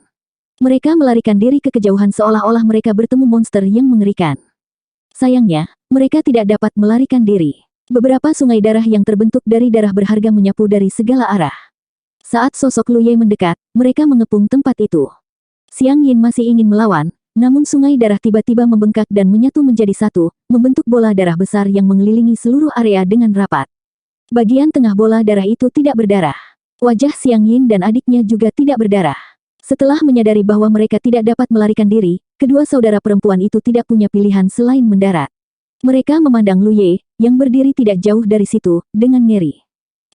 Mereka melarikan diri ke kejauhan seolah-olah mereka bertemu monster yang mengerikan. Sayangnya, mereka tidak dapat melarikan diri. Beberapa sungai darah yang terbentuk dari darah berharga menyapu dari segala arah. Saat sosok Lu Ye mendekat, mereka mengepung tempat itu. Xiang Yin masih ingin melawan, namun sungai darah tiba-tiba membengkak dan menyatu menjadi satu, membentuk bola darah besar yang mengelilingi seluruh area dengan rapat. Bagian tengah bola darah itu tidak berdarah. Wajah Xiang Yin dan adiknya juga tidak berdarah. Setelah menyadari bahwa mereka tidak dapat melarikan diri, kedua saudara perempuan itu tidak punya pilihan selain mendarat. Mereka memandang Lu Ye, yang berdiri tidak jauh dari situ, dengan ngeri.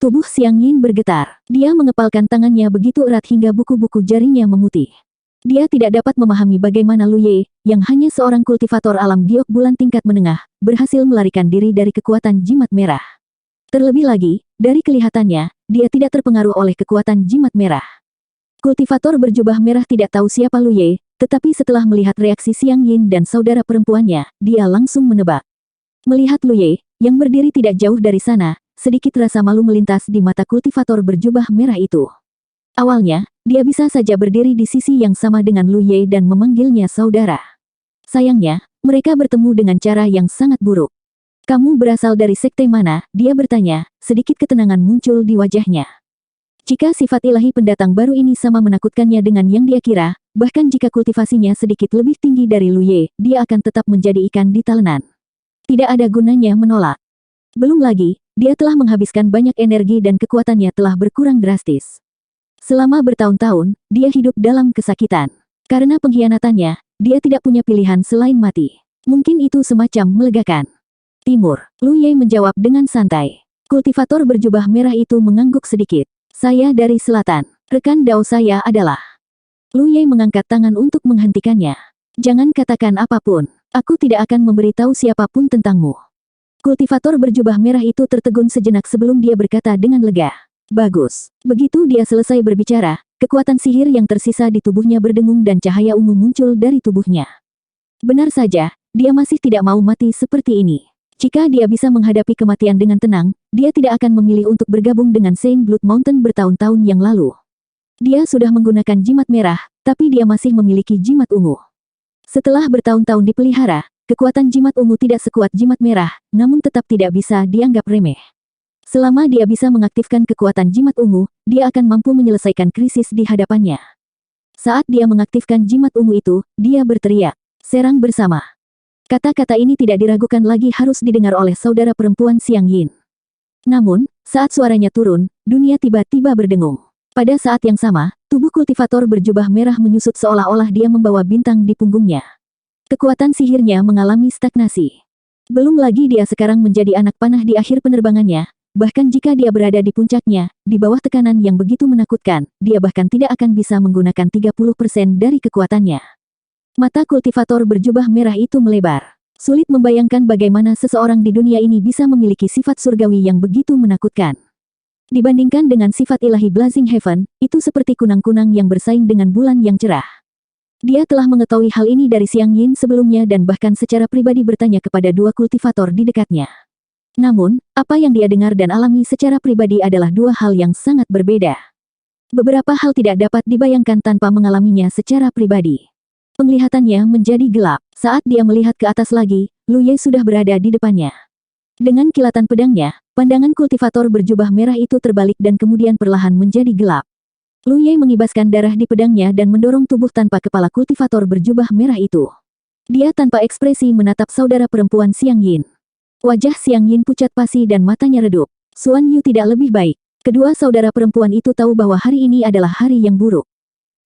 Tubuh Xiang Yin bergetar. Dia mengepalkan tangannya begitu erat hingga buku-buku jarinya memutih. Dia tidak dapat memahami bagaimana Lu Ye, yang hanya seorang kultivator alam giok bulan tingkat menengah, berhasil melarikan diri dari kekuatan jimat merah. Terlebih lagi, dari kelihatannya, dia tidak terpengaruh oleh kekuatan jimat merah. Kultivator berjubah merah tidak tahu siapa Lu Ye, tetapi setelah melihat reaksi Xiang Yin dan saudara perempuannya, dia langsung menebak. Melihat Lu Ye, yang berdiri tidak jauh dari sana, sedikit rasa malu melintas di mata kultivator berjubah merah itu. Awalnya, dia bisa saja berdiri di sisi yang sama dengan Lu Ye dan memanggilnya saudara. Sayangnya, mereka bertemu dengan cara yang sangat buruk. Kamu berasal dari sekte mana? Dia bertanya, sedikit ketenangan muncul di wajahnya. Jika sifat ilahi pendatang baru ini sama menakutkannya dengan yang dia kira, bahkan jika kultivasinya sedikit lebih tinggi dari Lu Ye, dia akan tetap menjadi ikan di talenan. Tidak ada gunanya menolak. Belum lagi, dia telah menghabiskan banyak energi dan kekuatannya telah berkurang drastis. Selama bertahun-tahun, dia hidup dalam kesakitan. Karena pengkhianatannya, dia tidak punya pilihan selain mati. Mungkin itu semacam melegakan. Timur, Lu Ye menjawab dengan santai. Kultivator berjubah merah itu mengangguk sedikit. Saya dari selatan. Rekan Dao saya adalah. Lu Ye mengangkat tangan untuk menghentikannya. Jangan katakan apapun. Aku tidak akan memberitahu siapapun tentangmu. Kultivator berjubah merah itu tertegun sejenak sebelum dia berkata dengan lega. Bagus. Begitu dia selesai berbicara, kekuatan sihir yang tersisa di tubuhnya berdengung dan cahaya ungu muncul dari tubuhnya. Benar saja, dia masih tidak mau mati seperti ini. Jika dia bisa menghadapi kematian dengan tenang, dia tidak akan memilih untuk bergabung dengan Saint Blood Mountain bertahun-tahun yang lalu. Dia sudah menggunakan jimat merah, tapi dia masih memiliki jimat ungu. Setelah bertahun-tahun dipelihara, kekuatan jimat ungu tidak sekuat jimat merah, namun tetap tidak bisa dianggap remeh. Selama dia bisa mengaktifkan kekuatan jimat ungu, dia akan mampu menyelesaikan krisis di hadapannya. Saat dia mengaktifkan jimat ungu itu, dia berteriak, "Serang bersama." Kata-kata ini tidak diragukan lagi harus didengar oleh saudara perempuan Xiang Yin. Namun, saat suaranya turun, dunia tiba-tiba berdengung. Pada saat yang sama, tubuh kultivator berjubah merah menyusut seolah-olah dia membawa bintang di punggungnya. Kekuatan sihirnya mengalami stagnasi. Belum lagi dia sekarang menjadi anak panah di akhir penerbangannya, bahkan jika dia berada di puncaknya, di bawah tekanan yang begitu menakutkan, dia bahkan tidak akan bisa menggunakan 30% dari kekuatannya. Mata kultivator berjubah merah itu melebar. Sulit membayangkan bagaimana seseorang di dunia ini bisa memiliki sifat surgawi yang begitu menakutkan. Dibandingkan dengan sifat ilahi Blazing Heaven, itu seperti kunang-kunang yang bersaing dengan bulan yang cerah. Dia telah mengetahui hal ini dari Xiang Yin sebelumnya dan bahkan secara pribadi bertanya kepada dua kultivator di dekatnya. Namun, apa yang dia dengar dan alami secara pribadi adalah dua hal yang sangat berbeda. Beberapa hal tidak dapat dibayangkan tanpa mengalaminya secara pribadi. Penglihatannya menjadi gelap. Saat dia melihat ke atas lagi, Lu Ye sudah berada di depannya. Dengan kilatan pedangnya, pandangan kultivator berjubah merah itu terbalik dan kemudian perlahan menjadi gelap. Lu Ye mengibaskan darah di pedangnya dan mendorong tubuh tanpa kepala kultivator berjubah merah itu. Dia tanpa ekspresi menatap saudara perempuan Xiang Yin. Wajah Xiang Yin pucat pasi dan matanya redup. Xuan Yu tidak lebih baik. Kedua saudara perempuan itu tahu bahwa hari ini adalah hari yang buruk.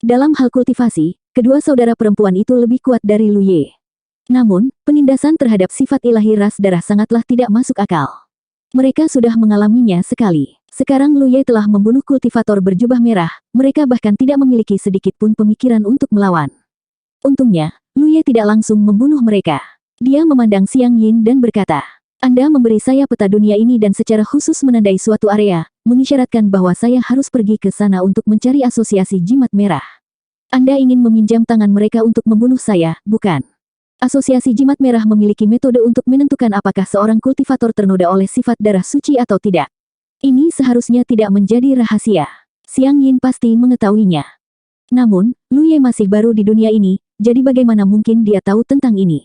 Dalam hal kultivasi, kedua saudara perempuan itu lebih kuat dari Lu Ye. Namun, penindasan terhadap sifat ilahi ras darah sangatlah tidak masuk akal. Mereka sudah mengalaminya sekali. Sekarang Lu Ye telah membunuh kultivator berjubah merah, mereka bahkan tidak memiliki sedikit pun pemikiran untuk melawan. Untungnya, Lu Ye tidak langsung membunuh mereka. Dia memandang Xiang Yin dan berkata, "Anda memberi saya peta dunia ini dan secara khusus menandai suatu area, mengisyaratkan bahwa saya harus pergi ke sana untuk mencari asosiasi jimat merah. Anda ingin meminjam tangan mereka untuk membunuh saya, bukan? Asosiasi jimat merah memiliki metode untuk menentukan apakah seorang kultivator ternoda oleh sifat darah suci atau tidak. Ini seharusnya tidak menjadi rahasia. Xiang Yin pasti mengetahuinya. Namun, Lu Ye masih baru di dunia ini, jadi bagaimana mungkin dia tahu tentang ini?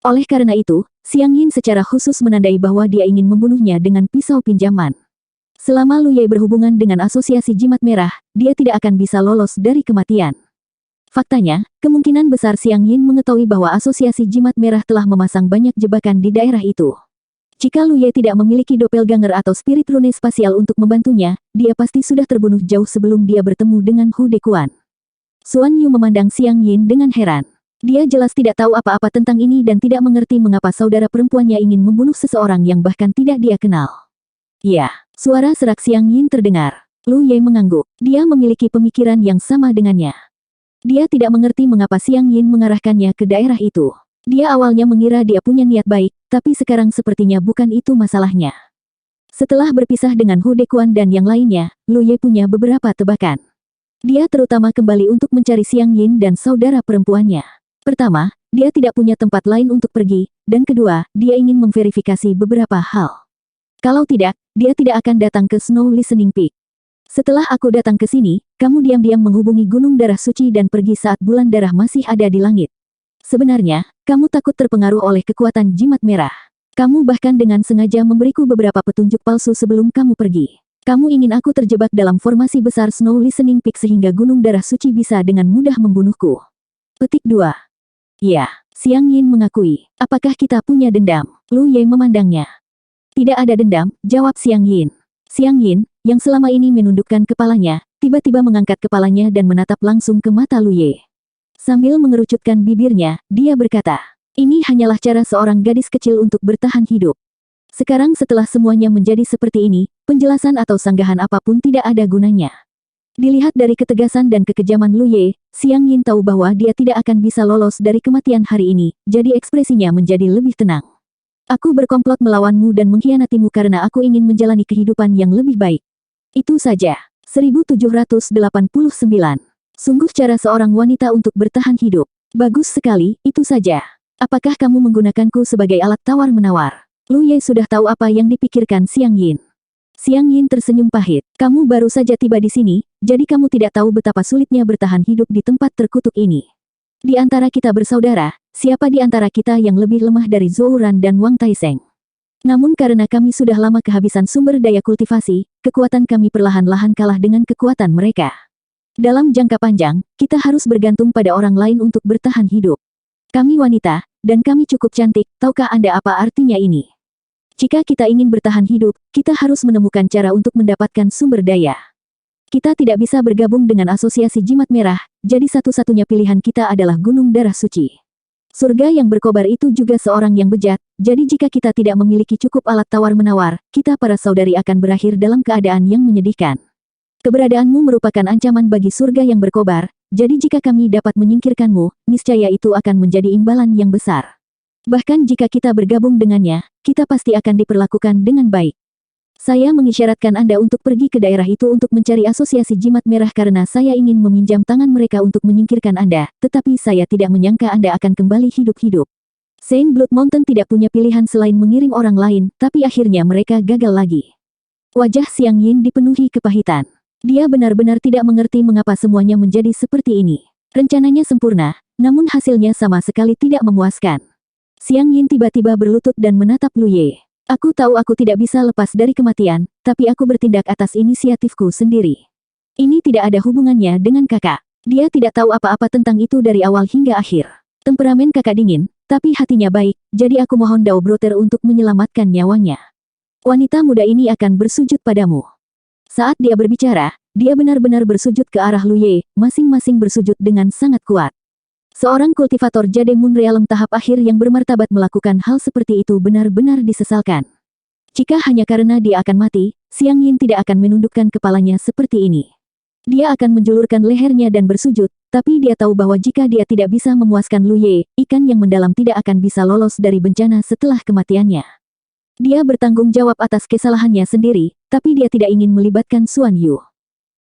Oleh karena itu, Xiang Yin secara khusus menandai bahwa dia ingin membunuhnya dengan pisau pinjaman. Selama Lu Ye berhubungan dengan asosiasi jimat merah, dia tidak akan bisa lolos dari kematian. Faktanya, kemungkinan besar Xiang Yin mengetahui bahwa asosiasi jimat merah telah memasang banyak jebakan di daerah itu. Jika Lu Ye tidak memiliki doppelganger atau spirit rune spasial untuk membantunya, dia pasti sudah terbunuh jauh sebelum dia bertemu dengan Hu Dekuan. Xuan Yu memandang Xiang Yin dengan heran. Dia jelas tidak tahu apa-apa tentang ini dan tidak mengerti mengapa saudara perempuannya ingin membunuh seseorang yang bahkan tidak dia kenal. Ya, suara serak Xiang Yin terdengar. Lu Ye mengangguk. Dia memiliki pemikiran yang sama dengannya. Dia tidak mengerti mengapa Xiang Yin mengarahkannya ke daerah itu. Dia awalnya mengira dia punya niat baik, tapi sekarang sepertinya bukan itu masalahnya. Setelah berpisah dengan Hu Dekuan dan yang lainnya, Lu Ye punya beberapa tebakan. Dia terutama kembali untuk mencari Xiang Yin dan saudara perempuannya. Pertama, dia tidak punya tempat lain untuk pergi, dan kedua, dia ingin memverifikasi beberapa hal. Kalau tidak, dia tidak akan datang ke Snow Listening Peak. Setelah aku datang ke sini, kamu diam-diam menghubungi Gunung Darah Suci dan pergi saat bulan darah masih ada di langit. Sebenarnya, kamu takut terpengaruh oleh kekuatan jimat merah. Kamu bahkan dengan sengaja memberiku beberapa petunjuk palsu sebelum kamu pergi. Kamu ingin aku terjebak dalam formasi besar Snow Listening Peak sehingga Gunung Darah Suci bisa dengan mudah membunuhku. Petik 2. Ya, Xiang Yin mengakui. Apakah kita punya dendam? Lu Ye memandangnya. Tidak ada dendam, jawab Xiang Yin. Xiang Yin, yang selama ini menundukkan kepalanya, tiba-tiba mengangkat kepalanya dan menatap langsung ke mata Lu Ye. Sambil mengerucutkan bibirnya, dia berkata, "Ini hanyalah cara seorang gadis kecil untuk bertahan hidup. Sekarang setelah semuanya menjadi seperti ini, penjelasan atau sanggahan apapun tidak ada gunanya." Dilihat dari ketegasan dan kekejaman Lu Ye, Xiang Yin tahu bahwa dia tidak akan bisa lolos dari kematian hari ini, jadi ekspresinya menjadi lebih tenang. "Aku berkomplot melawanmu dan mengkhianatimu karena aku ingin menjalani kehidupan yang lebih baik. Itu saja." 1789. Sungguh cara seorang wanita untuk bertahan hidup. Bagus sekali, itu saja. Apakah kamu menggunakanku sebagai alat tawar-menawar? Lu Ye sudah tahu apa yang dipikirkan Xiang Yin. Xiang Yin tersenyum pahit. Kamu baru saja tiba di sini, jadi kamu tidak tahu betapa sulitnya bertahan hidup di tempat terkutuk ini. Di antara kita bersaudara, siapa di antara kita yang lebih lemah dari Zhou Ran dan Wang Taiseng? Namun karena kami sudah lama kehabisan sumber daya kultivasi, kekuatan kami perlahan-lahan kalah dengan kekuatan mereka. Dalam jangka panjang, kita harus bergantung pada orang lain untuk bertahan hidup. Kami wanita, dan kami cukup cantik, tahukah Anda apa artinya ini? Jika kita ingin bertahan hidup, kita harus menemukan cara untuk mendapatkan sumber daya. Kita tidak bisa bergabung dengan asosiasi jimat merah, jadi satu-satunya pilihan kita adalah Gunung Darah Suci. Surga yang berkobar itu juga seorang yang bejat, jadi jika kita tidak memiliki cukup alat tawar-menawar, kita para saudari akan berakhir dalam keadaan yang menyedihkan. Keberadaanmu merupakan ancaman bagi surga yang berkobar, jadi jika kami dapat menyingkirkanmu, niscaya itu akan menjadi imbalan yang besar. Bahkan jika kita bergabung dengannya, kita pasti akan diperlakukan dengan baik. Saya mengisyaratkan Anda untuk pergi ke daerah itu untuk mencari asosiasi jimat merah karena saya ingin meminjam tangan mereka untuk menyingkirkan Anda, tetapi saya tidak menyangka Anda akan kembali hidup-hidup. Saint Blood Mountain tidak punya pilihan selain mengiring orang lain, tapi akhirnya mereka gagal lagi. Wajah Xiang Yin dipenuhi kepahitan. Dia benar-benar tidak mengerti mengapa semuanya menjadi seperti ini. Rencananya sempurna, namun hasilnya sama sekali tidak memuaskan. Xiang Yin tiba-tiba berlutut dan menatap Lu Ye. Aku tahu aku tidak bisa lepas dari kematian, tapi aku bertindak atas inisiatifku sendiri. Ini tidak ada hubungannya dengan kakak. Dia tidak tahu apa-apa tentang itu dari awal hingga akhir. Temperamen kakak dingin, tapi hatinya baik, jadi aku mohon Dao Brother untuk menyelamatkan nyawanya. Wanita muda ini akan bersujud padamu. Saat dia berbicara, dia benar-benar bersujud ke arah Lu Ye, masing-masing bersujud dengan sangat kuat. Seorang kultivator jade Moon Realm tahap akhir yang bermartabat melakukan hal seperti itu benar-benar disesalkan. Jika hanya karena dia akan mati, Xiang Yin tidak akan menundukkan kepalanya seperti ini. Dia akan menjulurkan lehernya dan bersujud, tapi dia tahu bahwa jika dia tidak bisa memuaskan Lu Ye, ikan yang mendalam tidak akan bisa lolos dari bencana setelah kematiannya. Dia bertanggung jawab atas kesalahannya sendiri, tapi dia tidak ingin melibatkan Xuan Yu.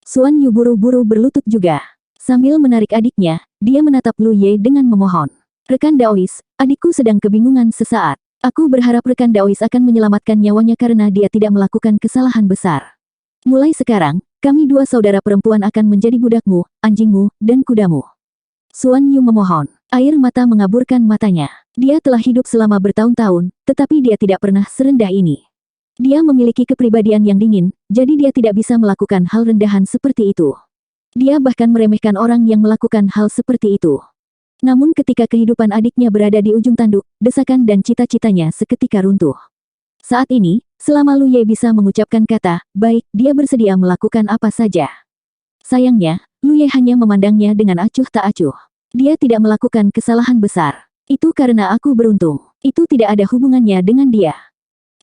Xuan Yu buru-buru berlutut juga. Sambil menarik adiknya, dia menatap Lu Ye dengan memohon. Rekan Daois, adikku sedang kebingungan sesaat. Aku berharap rekan Daois akan menyelamatkan nyawanya karena dia tidak melakukan kesalahan besar. Mulai sekarang, kami dua saudara perempuan akan menjadi budakmu, anjingmu, dan kudamu. Xuan Yu memohon. Air mata mengaburkan matanya. Dia telah hidup selama bertahun-tahun, tetapi dia tidak pernah serendah ini. Dia memiliki kepribadian yang dingin, jadi dia tidak bisa melakukan hal rendahan seperti itu. Dia bahkan meremehkan orang yang melakukan hal seperti itu. Namun ketika kehidupan adiknya berada di ujung tanduk, desakan dan cita-citanya seketika runtuh. Saat ini, selama Lu Ye bisa mengucapkan kata, baik, dia bersedia melakukan apa saja. Sayangnya, Lu Ye hanya memandangnya dengan acuh tak acuh. Dia tidak melakukan kesalahan besar. Itu karena aku beruntung. Itu tidak ada hubungannya dengan dia.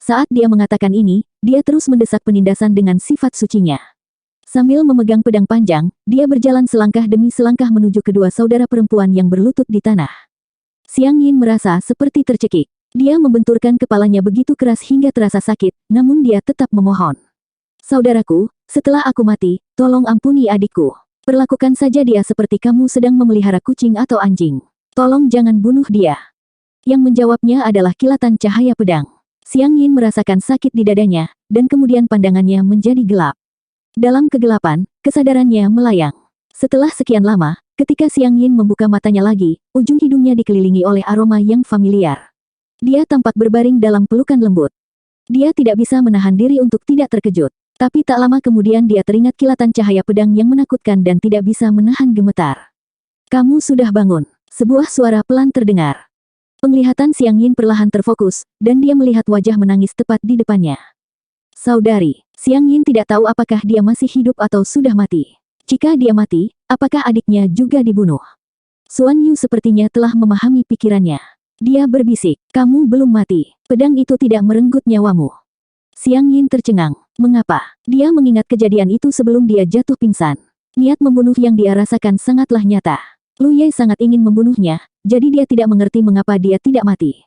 Saat dia mengatakan ini, dia terus mendesak penindasan dengan sifat sucinya. Sambil memegang pedang panjang, dia berjalan selangkah demi selangkah menuju kedua saudara perempuan yang berlutut di tanah. Xiang Yin merasa seperti tercekik. Dia membenturkan kepalanya begitu keras hingga terasa sakit, namun dia tetap memohon. Saudaraku, setelah aku mati, tolong ampuni adikku. Perlakukan saja dia seperti kamu sedang memelihara kucing atau anjing. Tolong jangan bunuh dia. Yang menjawabnya adalah kilatan cahaya pedang. Xiang Yin merasakan sakit di dadanya, dan kemudian pandangannya menjadi gelap. Dalam kegelapan, kesadarannya melayang. Setelah sekian lama, ketika Xiang Yin membuka matanya lagi, ujung hidungnya dikelilingi oleh aroma yang familiar. Dia tampak berbaring dalam pelukan lembut. Dia tidak bisa menahan diri untuk tidak terkejut. Tapi tak lama kemudian dia teringat kilatan cahaya pedang yang menakutkan dan tidak bisa menahan gemetar. Kamu sudah bangun. Sebuah suara pelan terdengar. Penglihatan Xiang Yin perlahan terfokus, dan dia melihat wajah menangis tepat di depannya. Saudari, Xiang Yin tidak tahu apakah dia masih hidup atau sudah mati. Jika dia mati, apakah adiknya juga dibunuh? Xuan Yu sepertinya telah memahami pikirannya. Dia berbisik, kamu belum mati. Pedang itu tidak merenggut nyawamu. Xiang Yin tercengang. Mengapa? Dia mengingat kejadian itu sebelum dia jatuh pingsan. Niat membunuh yang dia rasakan sangatlah nyata. Lu Ye sangat ingin membunuhnya, jadi dia tidak mengerti mengapa dia tidak mati.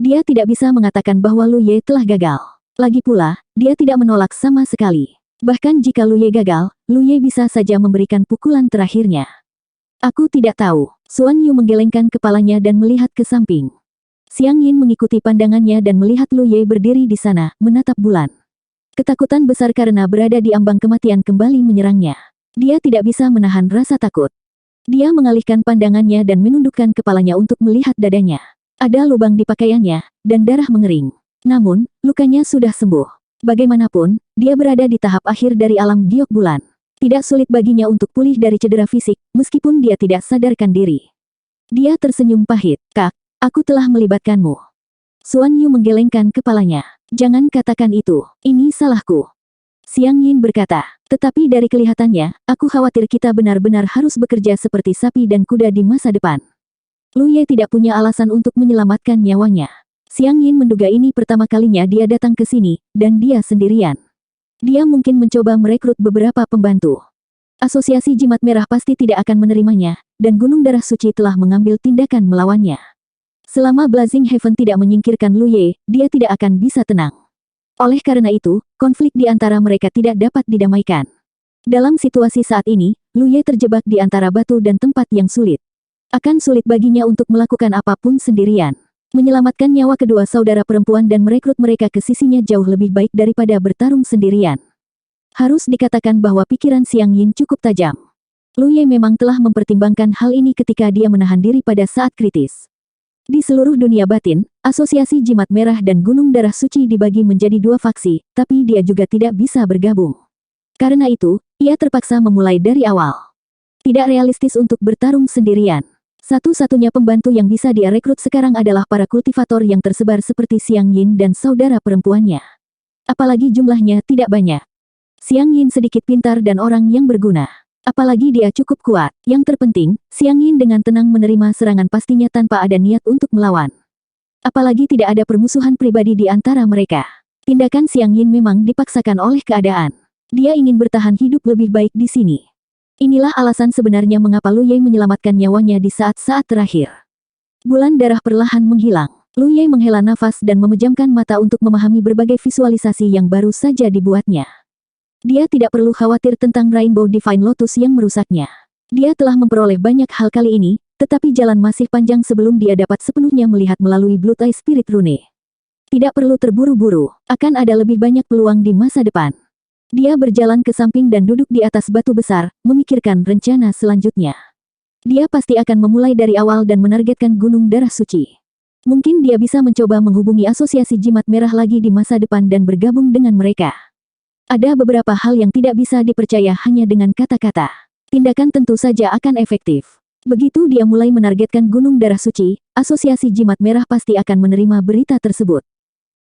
Dia tidak bisa mengatakan bahwa Lu Ye telah gagal. Lagi pula, dia tidak menolak sama sekali. Bahkan jika Lu Ye gagal, Lu Ye bisa saja memberikan pukulan terakhirnya. Aku tidak tahu. Xuan Yu menggelengkan kepalanya dan melihat ke samping. Xiang Yin mengikuti pandangannya dan melihat Lu Ye berdiri di sana, menatap bulan. Ketakutan besar karena berada di ambang kematian kembali menyerangnya. Dia tidak bisa menahan rasa takut. Dia mengalihkan pandangannya dan menundukkan kepalanya untuk melihat dadanya. Ada lubang di pakaiannya, dan darah mengering. Namun, lukanya sudah sembuh. Bagaimanapun, dia berada di tahap akhir dari alam giok bulan. Tidak sulit baginya untuk pulih dari cedera fisik, meskipun dia tidak sadarkan diri. Dia tersenyum pahit. Kak, aku telah melibatkanmu. Xuan Yu menggelengkan kepalanya. Jangan katakan itu, ini salahku. Xiang Yin berkata, tetapi dari kelihatannya, aku khawatir kita benar-benar harus bekerja seperti sapi dan kuda di masa depan. Lu Ye tidak punya alasan untuk menyelamatkan nyawanya. Xiang Yin menduga ini pertama kalinya dia datang ke sini, dan dia sendirian. Dia mungkin mencoba merekrut beberapa pembantu. Asosiasi Jimat Merah pasti tidak akan menerimanya, dan Gunung Darah Suci telah mengambil tindakan melawannya. Selama Blazing Heaven tidak menyingkirkan Lu Ye, dia tidak akan bisa tenang. Oleh karena itu, konflik di antara mereka tidak dapat didamaikan. Dalam situasi saat ini, Lu Ye terjebak di antara batu dan tempat yang sulit. Akan sulit baginya untuk melakukan apapun sendirian. Menyelamatkan nyawa kedua saudara perempuan dan merekrut mereka ke sisinya jauh lebih baik daripada bertarung sendirian. Harus dikatakan bahwa pikiran Xiang Yin cukup tajam. Lu Ye memang telah mempertimbangkan hal ini ketika dia menahan diri pada saat kritis. Di seluruh dunia batin, Asosiasi Jimat Merah dan Gunung Darah Suci dibagi menjadi dua faksi, tapi dia juga tidak bisa bergabung. Karena itu, ia terpaksa memulai dari awal. Tidak realistis untuk bertarung sendirian. Satu-satunya pembantu yang bisa dia rekrut sekarang adalah para kultivator yang tersebar seperti Xiang Yin dan saudara perempuannya. Apalagi jumlahnya tidak banyak. Xiang Yin sedikit pintar dan orang yang berguna. Apalagi dia cukup kuat. Yang terpenting, Xiang Yin dengan tenang menerima serangan pastinya tanpa ada niat untuk melawan. Apalagi tidak ada permusuhan pribadi di antara mereka. Tindakan Xiang Yin memang dipaksakan oleh keadaan. Dia ingin bertahan hidup lebih baik di sini. Inilah alasan sebenarnya mengapa Lu Ye menyelamatkan nyawanya di saat-saat terakhir. Bulan darah perlahan menghilang. Lu Ye menghela nafas dan memejamkan mata untuk memahami berbagai visualisasi yang baru saja dibuatnya. Dia tidak perlu khawatir tentang Rainbow Divine Lotus yang merusaknya. Dia telah memperoleh banyak hal kali ini, tetapi jalan masih panjang sebelum dia dapat sepenuhnya melihat melalui Blood Eye Spirit Rune. Tidak perlu terburu-buru, akan ada lebih banyak peluang di masa depan. Dia berjalan ke samping dan duduk di atas batu besar, memikirkan rencana selanjutnya. Dia pasti akan memulai dari awal dan menargetkan Gunung Darah Suci. Mungkin dia bisa mencoba menghubungi Asosiasi Jimat Merah lagi di masa depan dan bergabung dengan mereka. Ada beberapa hal yang tidak bisa dipercaya hanya dengan kata-kata. Tindakan tentu saja akan efektif. Begitu dia mulai menargetkan Gunung Darah Suci, Asosiasi Jimat Merah pasti akan menerima berita tersebut.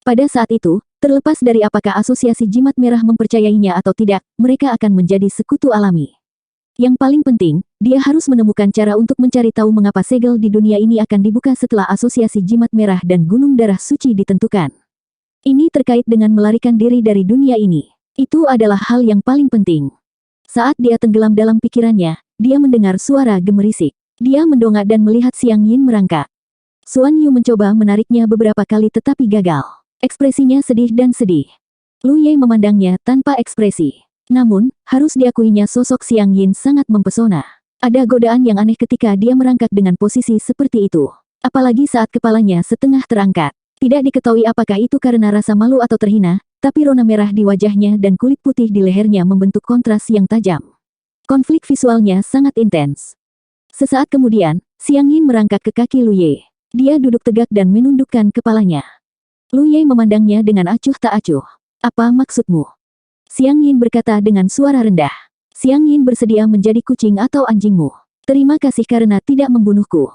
Pada saat itu, terlepas dari apakah Asosiasi Jimat Merah mempercayainya atau tidak, mereka akan menjadi sekutu alami. Yang paling penting, dia harus menemukan cara untuk mencari tahu mengapa segel di dunia ini akan dibuka setelah Asosiasi Jimat Merah dan Gunung Darah Suci ditentukan. Ini terkait dengan melarikan diri dari dunia ini. Itu adalah hal yang paling penting. Saat dia tenggelam dalam pikirannya, dia mendengar suara gemerisik. Dia mendongak dan melihat Xiang Yin merangkak. Xuan Yu mencoba menariknya beberapa kali tetapi gagal. Ekspresinya sedih dan sedih. Lu Ye memandangnya tanpa ekspresi. Namun, harus diakuinya sosok Xiang Yin sangat mempesona. Ada godaan yang aneh ketika dia merangkak dengan posisi seperti itu. Apalagi saat kepalanya setengah terangkat. Tidak diketahui apakah itu karena rasa malu atau terhina, tapi rona merah di wajahnya dan kulit putih di lehernya membentuk kontras yang tajam. Konflik visualnya sangat intens. Sesaat kemudian, Xiang Yin merangkak ke kaki Lu Ye. Dia duduk tegak dan menundukkan kepalanya. Lu Ye memandangnya dengan acuh tak acuh. Apa maksudmu? Xiang Yin berkata dengan suara rendah. Xiang Yin bersedia menjadi kucing atau anjingmu. Terima kasih karena tidak membunuhku.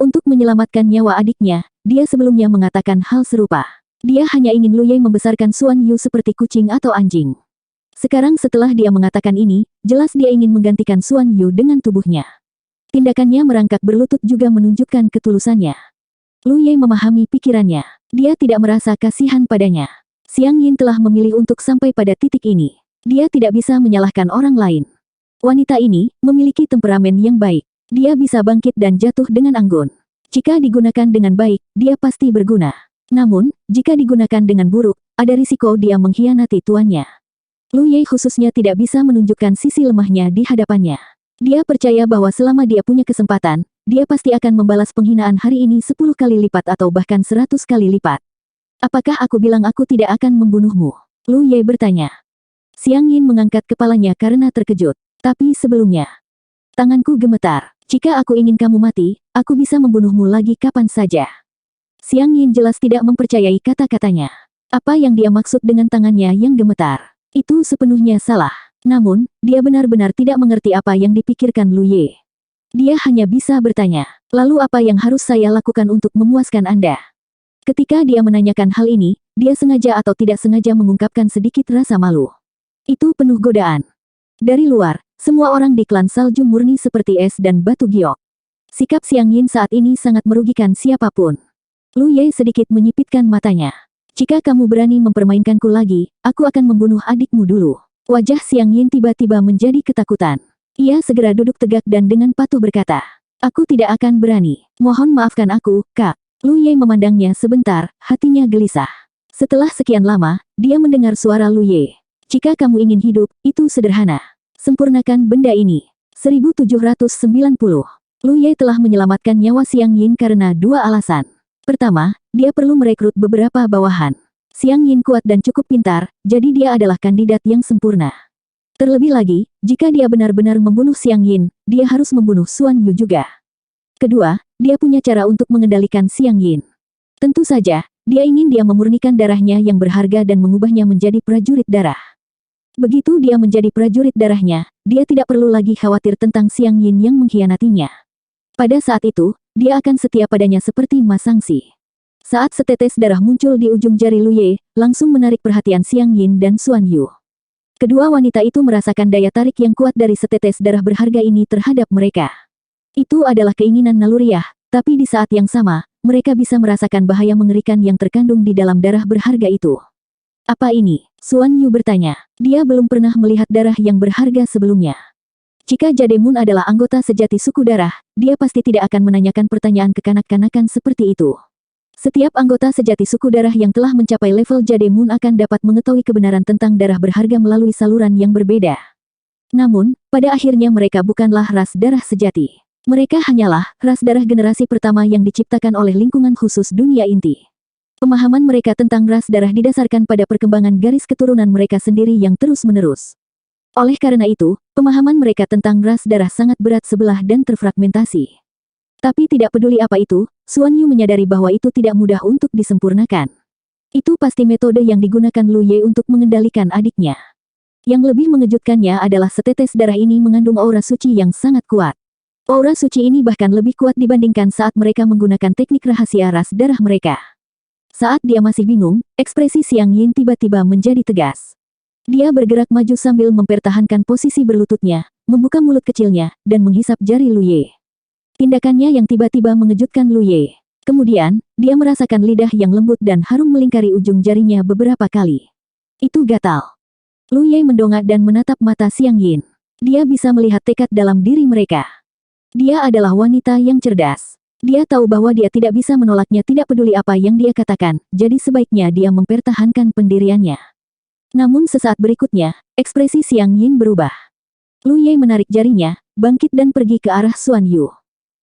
Untuk menyelamatkan nyawa adiknya, dia sebelumnya mengatakan hal serupa. Dia hanya ingin Lu Ye membesarkan Xuan Yu seperti kucing atau anjing. Sekarang setelah dia mengatakan ini, jelas dia ingin menggantikan Xuan Yu dengan tubuhnya. Tindakannya merangkak berlutut juga menunjukkan ketulusannya. Lu Ye memahami pikirannya. Dia tidak merasa kasihan padanya. Xiang Yin telah memilih untuk sampai pada titik ini. Dia tidak bisa menyalahkan orang lain. Wanita ini memiliki temperamen yang baik. Dia bisa bangkit dan jatuh dengan anggun. Jika digunakan dengan baik, dia pasti berguna. Namun, jika digunakan dengan buruk, ada risiko dia mengkhianati tuannya. Lu Ye khususnya tidak bisa menunjukkan sisi lemahnya di hadapannya. Dia percaya bahwa selama dia punya kesempatan, dia pasti akan membalas penghinaan hari ini 10 kali lipat atau bahkan 100 kali lipat. Apakah aku bilang aku tidak akan membunuhmu? Lu Ye bertanya. Xiang Yin mengangkat kepalanya karena terkejut. Tapi sebelumnya, tanganku gemetar. Jika aku ingin kamu mati, aku bisa membunuhmu lagi kapan saja. Xiang Yin jelas tidak mempercayai kata-katanya. Apa yang dia maksud dengan tangannya yang gemetar? Itu sepenuhnya salah. Namun, dia benar-benar tidak mengerti apa yang dipikirkan Lu Ye. Dia hanya bisa bertanya, lalu apa yang harus saya lakukan untuk memuaskan Anda? Ketika dia menanyakan hal ini, dia sengaja atau tidak sengaja mengungkapkan sedikit rasa malu. Itu penuh godaan. Dari luar, semua orang di klan salju murni seperti es dan batu giok. Sikap Xiang Yin saat ini sangat merugikan siapapun. Lu Ye sedikit menyipitkan matanya. Jika kamu berani mempermainkanku lagi, aku akan membunuh adikmu dulu. Wajah Xiang Yin tiba-tiba menjadi ketakutan. Ia segera duduk tegak dan dengan patuh berkata, aku tidak akan berani. Mohon maafkan aku, Kak. Lu Ye memandangnya sebentar, hatinya gelisah. Setelah sekian lama, dia mendengar suara Lu Ye. Jika kamu ingin hidup, itu sederhana. Sempurnakan benda ini. 1790. Lu Ye telah menyelamatkan nyawa Xiang Yin karena dua alasan. Pertama, dia perlu merekrut beberapa bawahan. Xiang Yin kuat dan cukup pintar, jadi dia adalah kandidat yang sempurna. Terlebih lagi, jika dia benar-benar membunuh Xiang Yin, dia harus membunuh Xuan Yu juga. Kedua, dia punya cara untuk mengendalikan Xiang Yin. Tentu saja, dia ingin dia memurnikan darahnya yang berharga dan mengubahnya menjadi prajurit darah. Begitu dia menjadi prajurit darahnya, dia tidak perlu lagi khawatir tentang Xiang Yin yang mengkhianatinya. Pada saat itu, dia akan setia padanya seperti Mas Sangxi. Saat setetes darah muncul di ujung jari Lu Ye, langsung menarik perhatian Xiang Yin dan Xuan Yu. Kedua wanita itu merasakan daya tarik yang kuat dari setetes darah berharga ini terhadap mereka. Itu adalah keinginan naluriah, tapi di saat yang sama, mereka bisa merasakan bahaya mengerikan yang terkandung di dalam darah berharga itu. Apa ini? Xuan Yu bertanya. Dia belum pernah melihat darah yang berharga sebelumnya. Jika Jademun adalah anggota sejati suku darah, dia pasti tidak akan menanyakan pertanyaan kekanak-kanakan seperti itu. Setiap anggota sejati suku darah yang telah mencapai level Jademun akan dapat mengetahui kebenaran tentang darah berharga melalui saluran yang berbeda. Namun, pada akhirnya mereka bukanlah ras darah sejati. Mereka hanyalah ras darah generasi pertama yang diciptakan oleh lingkungan khusus dunia inti. Pemahaman mereka tentang ras darah didasarkan pada perkembangan garis keturunan mereka sendiri yang terus-menerus. Oleh karena itu, pemahaman mereka tentang ras darah sangat berat sebelah dan terfragmentasi. Tapi tidak peduli apa itu, Xuan Yu menyadari bahwa itu tidak mudah untuk disempurnakan. Itu pasti metode yang digunakan Lu Ye untuk mengendalikan adiknya. Yang lebih mengejutkannya adalah setetes darah ini mengandung aura suci yang sangat kuat. Aura suci ini bahkan lebih kuat dibandingkan saat mereka menggunakan teknik rahasia ras darah mereka. Saat dia masih bingung, ekspresi Xiang Yin tiba-tiba menjadi tegas. Dia bergerak maju sambil mempertahankan posisi berlututnya, membuka mulut kecilnya, dan menghisap jari Lu Ye. Tindakannya yang tiba-tiba mengejutkan Lu Ye. Kemudian, dia merasakan lidah yang lembut dan harum melingkari ujung jarinya beberapa kali. Itu gatal. Lu Ye mendongak dan menatap mata Xiang Yin. Dia bisa melihat tekad dalam diri mereka. Dia adalah wanita yang cerdas. Dia tahu bahwa dia tidak bisa menolaknya tidak peduli apa yang dia katakan, jadi sebaiknya dia mempertahankan pendiriannya. Namun sesaat berikutnya, ekspresi Xiang Yin berubah. Lu Ye menarik jarinya, bangkit dan pergi ke arah Xuan Yu.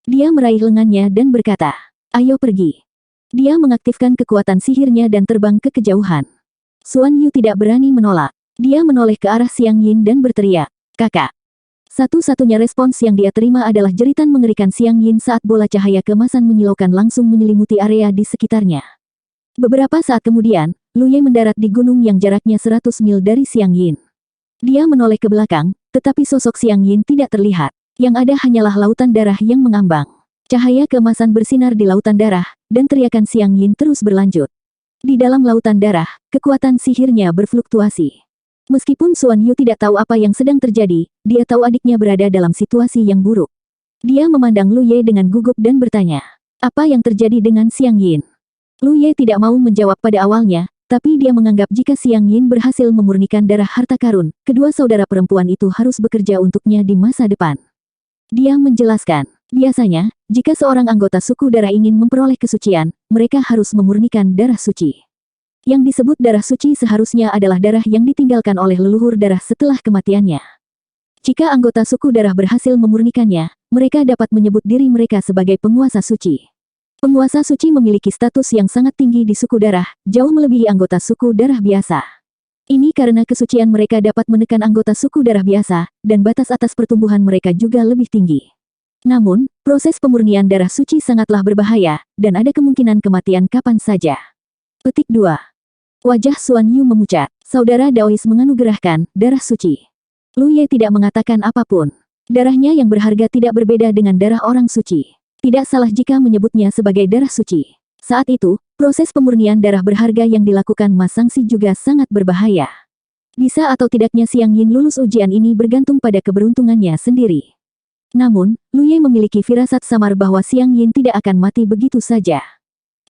Dia meraih lengannya dan berkata, ayo pergi. Dia mengaktifkan kekuatan sihirnya dan terbang ke kejauhan. Xuan Yu tidak berani menolak. Dia menoleh ke arah Xiang Yin dan berteriak, kakak. Satu-satunya respons yang dia terima adalah jeritan mengerikan Xiang Yin saat bola cahaya kemasan menyilaukan langsung menyelimuti area di sekitarnya. Beberapa saat kemudian, Lu Ye mendarat di gunung yang jaraknya 100 mil dari Xiang Yin. Dia menoleh ke belakang, tetapi sosok Xiang Yin tidak terlihat. Yang ada hanyalah lautan darah yang mengambang. Cahaya keemasan bersinar di lautan darah, dan teriakan Xiang Yin terus berlanjut. Di dalam lautan darah, kekuatan sihirnya berfluktuasi. Meskipun Xuan Yu tidak tahu apa yang sedang terjadi, dia tahu adiknya berada dalam situasi yang buruk. Dia memandang Lu Ye dengan gugup dan bertanya, apa yang terjadi dengan Xiang Yin? Lu Ye tidak mau menjawab pada awalnya, tapi dia menganggap jika Xiang Yin berhasil memurnikan darah harta karun, kedua saudara perempuan itu harus bekerja untuknya di masa depan. Dia menjelaskan, biasanya, jika seorang anggota suku darah ingin memperoleh kesucian, mereka harus memurnikan darah suci. Yang disebut darah suci seharusnya adalah darah yang ditinggalkan oleh leluhur darah setelah kematiannya. Jika anggota suku darah berhasil memurnikannya, mereka dapat menyebut diri mereka sebagai penguasa suci. Penguasa suci memiliki status yang sangat tinggi di suku darah, jauh melebihi anggota suku darah biasa. Ini karena kesucian mereka dapat menekan anggota suku darah biasa, dan batas atas pertumbuhan mereka juga lebih tinggi. Namun, proses pemurnian darah suci sangatlah berbahaya, dan ada kemungkinan kematian kapan saja. Petik 2. Wajah Xuan Yu memucat. Saudara Daois menganugerahkan darah suci. Lu Ye tidak mengatakan apapun. Darahnya yang berharga tidak berbeda dengan darah orang suci. Tidak salah jika menyebutnya sebagai darah suci. Saat itu, Proses pemurnian darah berharga yang dilakukan Mas Sangsi juga sangat berbahaya. Bisa atau tidaknya Xiang Yin lulus ujian ini bergantung pada keberuntungannya sendiri. Namun, Lu Ye memiliki firasat samar bahwa Xiang Yin tidak akan mati begitu saja.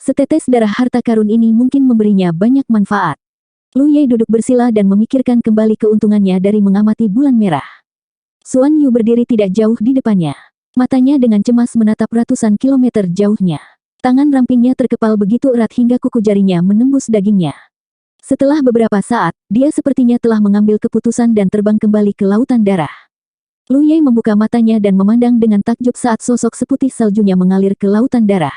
Setetes darah harta karun ini mungkin memberinya banyak manfaat. Lu Ye duduk bersila dan memikirkan kembali keuntungannya dari mengamati bulan merah. Xuan Yu berdiri tidak jauh di depannya. Matanya dengan cemas menatap ratusan kilometer jauhnya. Tangan rampingnya terkepal begitu erat hingga kuku jarinya menembus dagingnya. Setelah beberapa saat, dia sepertinya telah mengambil keputusan dan terbang kembali ke lautan darah. Lu Ye membuka matanya dan memandang dengan takjub saat sosok seputih saljunya mengalir ke lautan darah.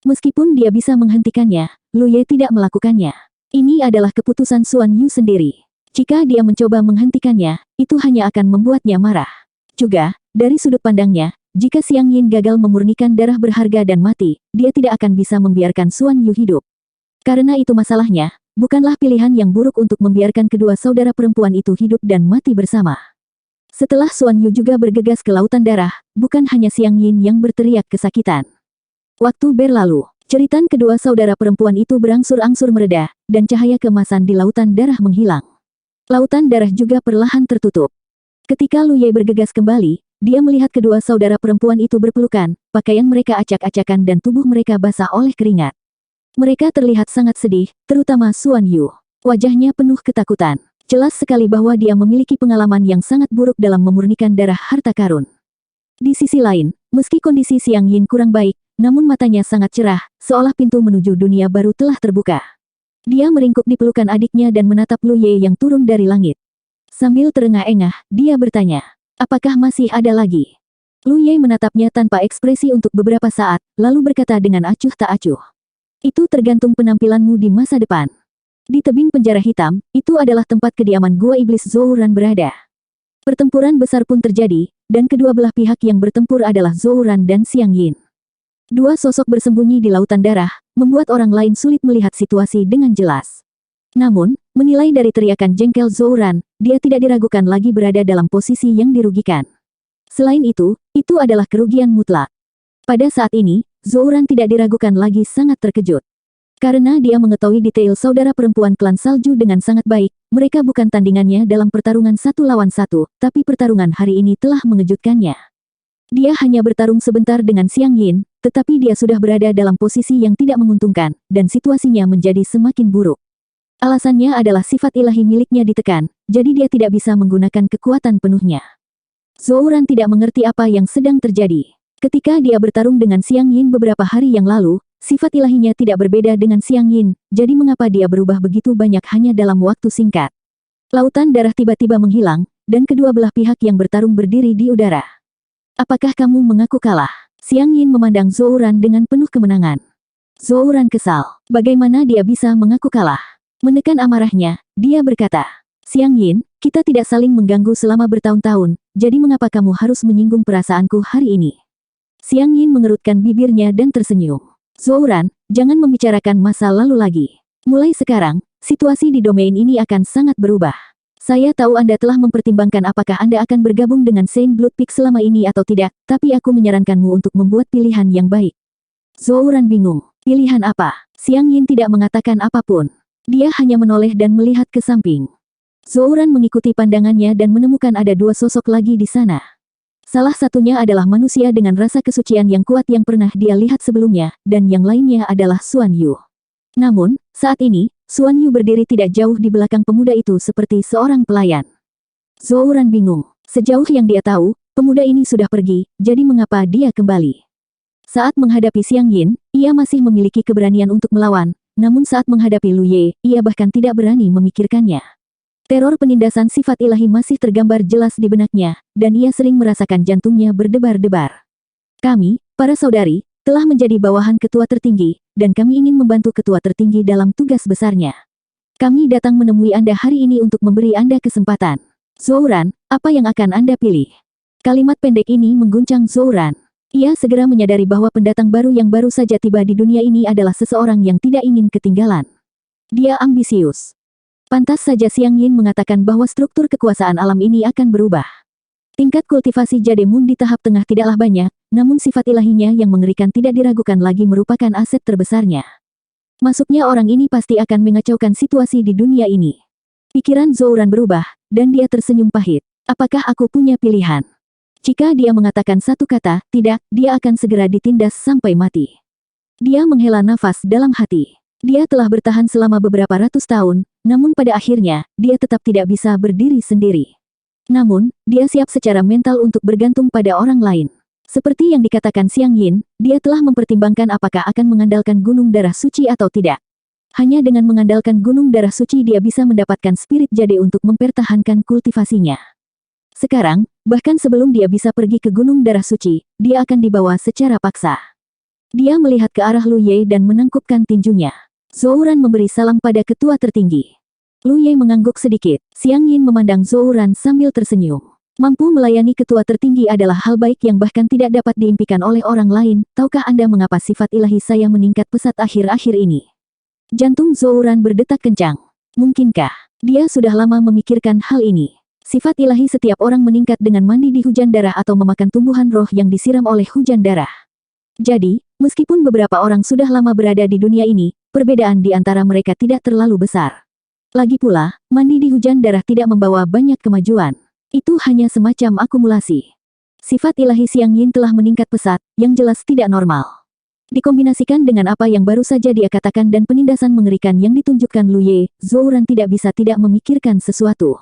Meskipun dia bisa menghentikannya, Lu Ye tidak melakukannya. Ini adalah keputusan Xuan Yu sendiri. Jika dia mencoba menghentikannya, itu hanya akan membuatnya marah. Juga, dari sudut pandangnya, jika Xiang Yin gagal memurnikan darah berharga dan mati, dia tidak akan bisa membiarkan Xuan Yu hidup. Karena itu masalahnya, bukanlah pilihan yang buruk untuk membiarkan kedua saudara perempuan itu hidup dan mati bersama. Setelah Xuan Yu juga bergegas ke lautan darah, bukan hanya Xiang Yin yang berteriak kesakitan. Waktu berlalu, jeritan kedua saudara perempuan itu berangsur-angsur mereda, dan cahaya keemasan di lautan darah menghilang. Lautan darah juga perlahan tertutup. Ketika Lu Ye bergegas kembali, dia melihat kedua saudara perempuan itu berpelukan, pakaian mereka acak-acakan dan tubuh mereka basah oleh keringat. Mereka terlihat sangat sedih, terutama Xuan Yu. Wajahnya penuh ketakutan. Jelas sekali bahwa dia memiliki pengalaman yang sangat buruk dalam memurnikan darah harta karun. Di sisi lain, meski kondisi Xiang Yin kurang baik, namun matanya sangat cerah, seolah pintu menuju dunia baru telah terbuka. Dia meringkuk di pelukan adiknya dan menatap Lu Ye yang turun dari langit. Sambil terengah-engah, dia bertanya, "Apakah masih ada lagi?" Lu Ye menatapnya tanpa ekspresi untuk beberapa saat, lalu berkata dengan acuh tak acuh. "Itu tergantung penampilanmu di masa depan." Di tebing penjara hitam, itu adalah tempat kediaman Gua Iblis Zhouran berada. Pertempuran besar pun terjadi, dan kedua belah pihak yang bertempur adalah Zhouran dan Xiang Yin. Dua sosok bersembunyi di lautan darah, membuat orang lain sulit melihat situasi dengan jelas. Namun, menilai dari teriakan jengkel Zhouran, dia tidak diragukan lagi berada dalam posisi yang dirugikan. Selain itu adalah kerugian mutlak. Pada saat ini, Zhouran tidak diragukan lagi sangat terkejut. Karena dia mengetahui detail saudara perempuan klan salju dengan sangat baik, mereka bukan tandingannya dalam pertarungan 1 lawan 1, tapi pertarungan hari ini telah mengejutkannya. Dia hanya bertarung sebentar dengan Xiang Yin, tetapi dia sudah berada dalam posisi yang tidak menguntungkan, dan situasinya menjadi semakin buruk. Alasannya adalah sifat ilahi miliknya ditekan, jadi dia tidak bisa menggunakan kekuatan penuhnya. Zhouran tidak mengerti apa yang sedang terjadi. Ketika dia bertarung dengan Xiang Yin beberapa hari yang lalu, sifat ilahinya tidak berbeda dengan Xiang Yin, jadi mengapa dia berubah begitu banyak hanya dalam waktu singkat? Lautan darah tiba-tiba menghilang, dan kedua belah pihak yang bertarung berdiri di udara. "Apakah kamu mengaku kalah?" Xiang Yin memandang Zhouran dengan penuh kemenangan. Zhouran kesal. Bagaimana dia bisa mengaku kalah? Menekan amarahnya, dia berkata, "Xiang Yin, kita tidak saling mengganggu selama bertahun-tahun, jadi mengapa kamu harus menyinggung perasaanku hari ini?" Xiang Yin mengerutkan bibirnya dan tersenyum. "Zhouran, jangan membicarakan masa lalu lagi. Mulai sekarang, situasi di domain ini akan sangat berubah. Saya tahu Anda telah mempertimbangkan apakah Anda akan bergabung dengan Saint Blood Peak selama ini atau tidak, tapi aku menyarankanmu untuk membuat pilihan yang baik." Zhouran bingung. Pilihan apa? Xiang Yin tidak mengatakan apapun. Dia hanya menoleh dan melihat ke samping. Zhouran mengikuti pandangannya dan menemukan ada dua sosok lagi di sana. Salah satunya adalah manusia dengan rasa kesucian yang kuat yang pernah dia lihat sebelumnya, dan yang lainnya adalah Xuan Yu. Namun, saat ini, Xuan Yu berdiri tidak jauh di belakang pemuda itu seperti seorang pelayan. Zhouran bingung. Sejauh yang dia tahu, pemuda ini sudah pergi, jadi mengapa dia kembali? Saat menghadapi Xiang Yin, ia masih memiliki keberanian untuk melawan, namun saat menghadapi Lu Ye, ia bahkan tidak berani memikirkannya. Teror penindasan sifat ilahi masih tergambar jelas di benaknya, dan ia sering merasakan jantungnya berdebar-debar. "Kami, para saudari, telah menjadi bawahan ketua tertinggi, dan kami ingin membantu ketua tertinggi dalam tugas besarnya. Kami datang menemui Anda hari ini untuk memberi Anda kesempatan. Zhouran, apa yang akan Anda pilih?" Kalimat pendek ini mengguncang Zhouran. Ia segera menyadari bahwa pendatang baru yang baru saja tiba di dunia ini adalah seseorang yang tidak ingin ketinggalan. Dia ambisius. Pantas saja Xiang Yin mengatakan bahwa struktur kekuasaan alam ini akan berubah. Tingkat kultivasi Jade Moon di tahap tengah tidaklah banyak, namun sifat ilahinya yang mengerikan tidak diragukan lagi merupakan aset terbesarnya. Masuknya orang ini pasti akan mengacaukan situasi di dunia ini. Pikiran Zouran berubah, dan dia tersenyum pahit. Apakah aku punya pilihan? Jika dia mengatakan satu kata, tidak, dia akan segera ditindas sampai mati. Dia menghela nafas dalam hati. Dia telah bertahan selama beberapa ratus tahun, namun pada akhirnya, dia tetap tidak bisa berdiri sendiri. Namun, dia siap secara mental untuk bergantung pada orang lain. Seperti yang dikatakan Xiang Yin, dia telah mempertimbangkan apakah akan mengandalkan gunung darah suci atau tidak. Hanya dengan mengandalkan gunung darah suci dia bisa mendapatkan spirit jade untuk mempertahankan kultivasinya. Sekarang, bahkan sebelum dia bisa pergi ke gunung darah suci, dia akan dibawa secara paksa. Dia melihat ke arah Lu Ye dan menangkupkan tinjunya. Zouran memberi salam pada ketua tertinggi. Lu Ye mengangguk sedikit. Xiang Yin memandang Zouran sambil tersenyum. Mampu melayani ketua tertinggi adalah hal baik yang bahkan tidak dapat diimpikan oleh orang lain. Tahukah Anda mengapa sifat ilahi saya meningkat pesat akhir-akhir ini? Jantung Zouran berdetak kencang. Mungkinkah dia sudah lama memikirkan hal ini? Sifat ilahi setiap orang meningkat dengan mandi di hujan darah atau memakan tumbuhan roh yang disiram oleh hujan darah. Jadi, meskipun beberapa orang sudah lama berada di dunia ini, perbedaan di antara mereka tidak terlalu besar. Lagi pula, mandi di hujan darah tidak membawa banyak kemajuan. Itu hanya semacam akumulasi. Sifat ilahi Xiang Yin telah meningkat pesat, yang jelas tidak normal. Dikombinasikan dengan apa yang baru saja dia katakan dan penindasan mengerikan yang ditunjukkan Lu Ye, Zouran tidak bisa tidak memikirkan sesuatu.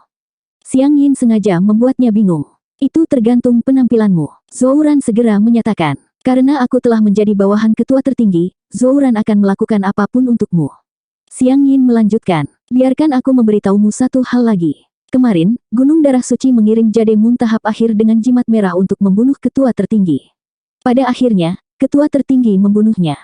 Xiang Yin sengaja membuatnya bingung. Itu tergantung penampilanmu. Zouran segera menyatakan. Karena aku telah menjadi bawahan ketua tertinggi, Zouran akan melakukan apapun untukmu. Xiang Yin melanjutkan. Biarkan aku memberitahumu satu hal lagi. Kemarin, Gunung Darah Suci mengirim Jade Moon tahap akhir dengan jimat merah untuk membunuh ketua tertinggi. Pada akhirnya, ketua tertinggi membunuhnya.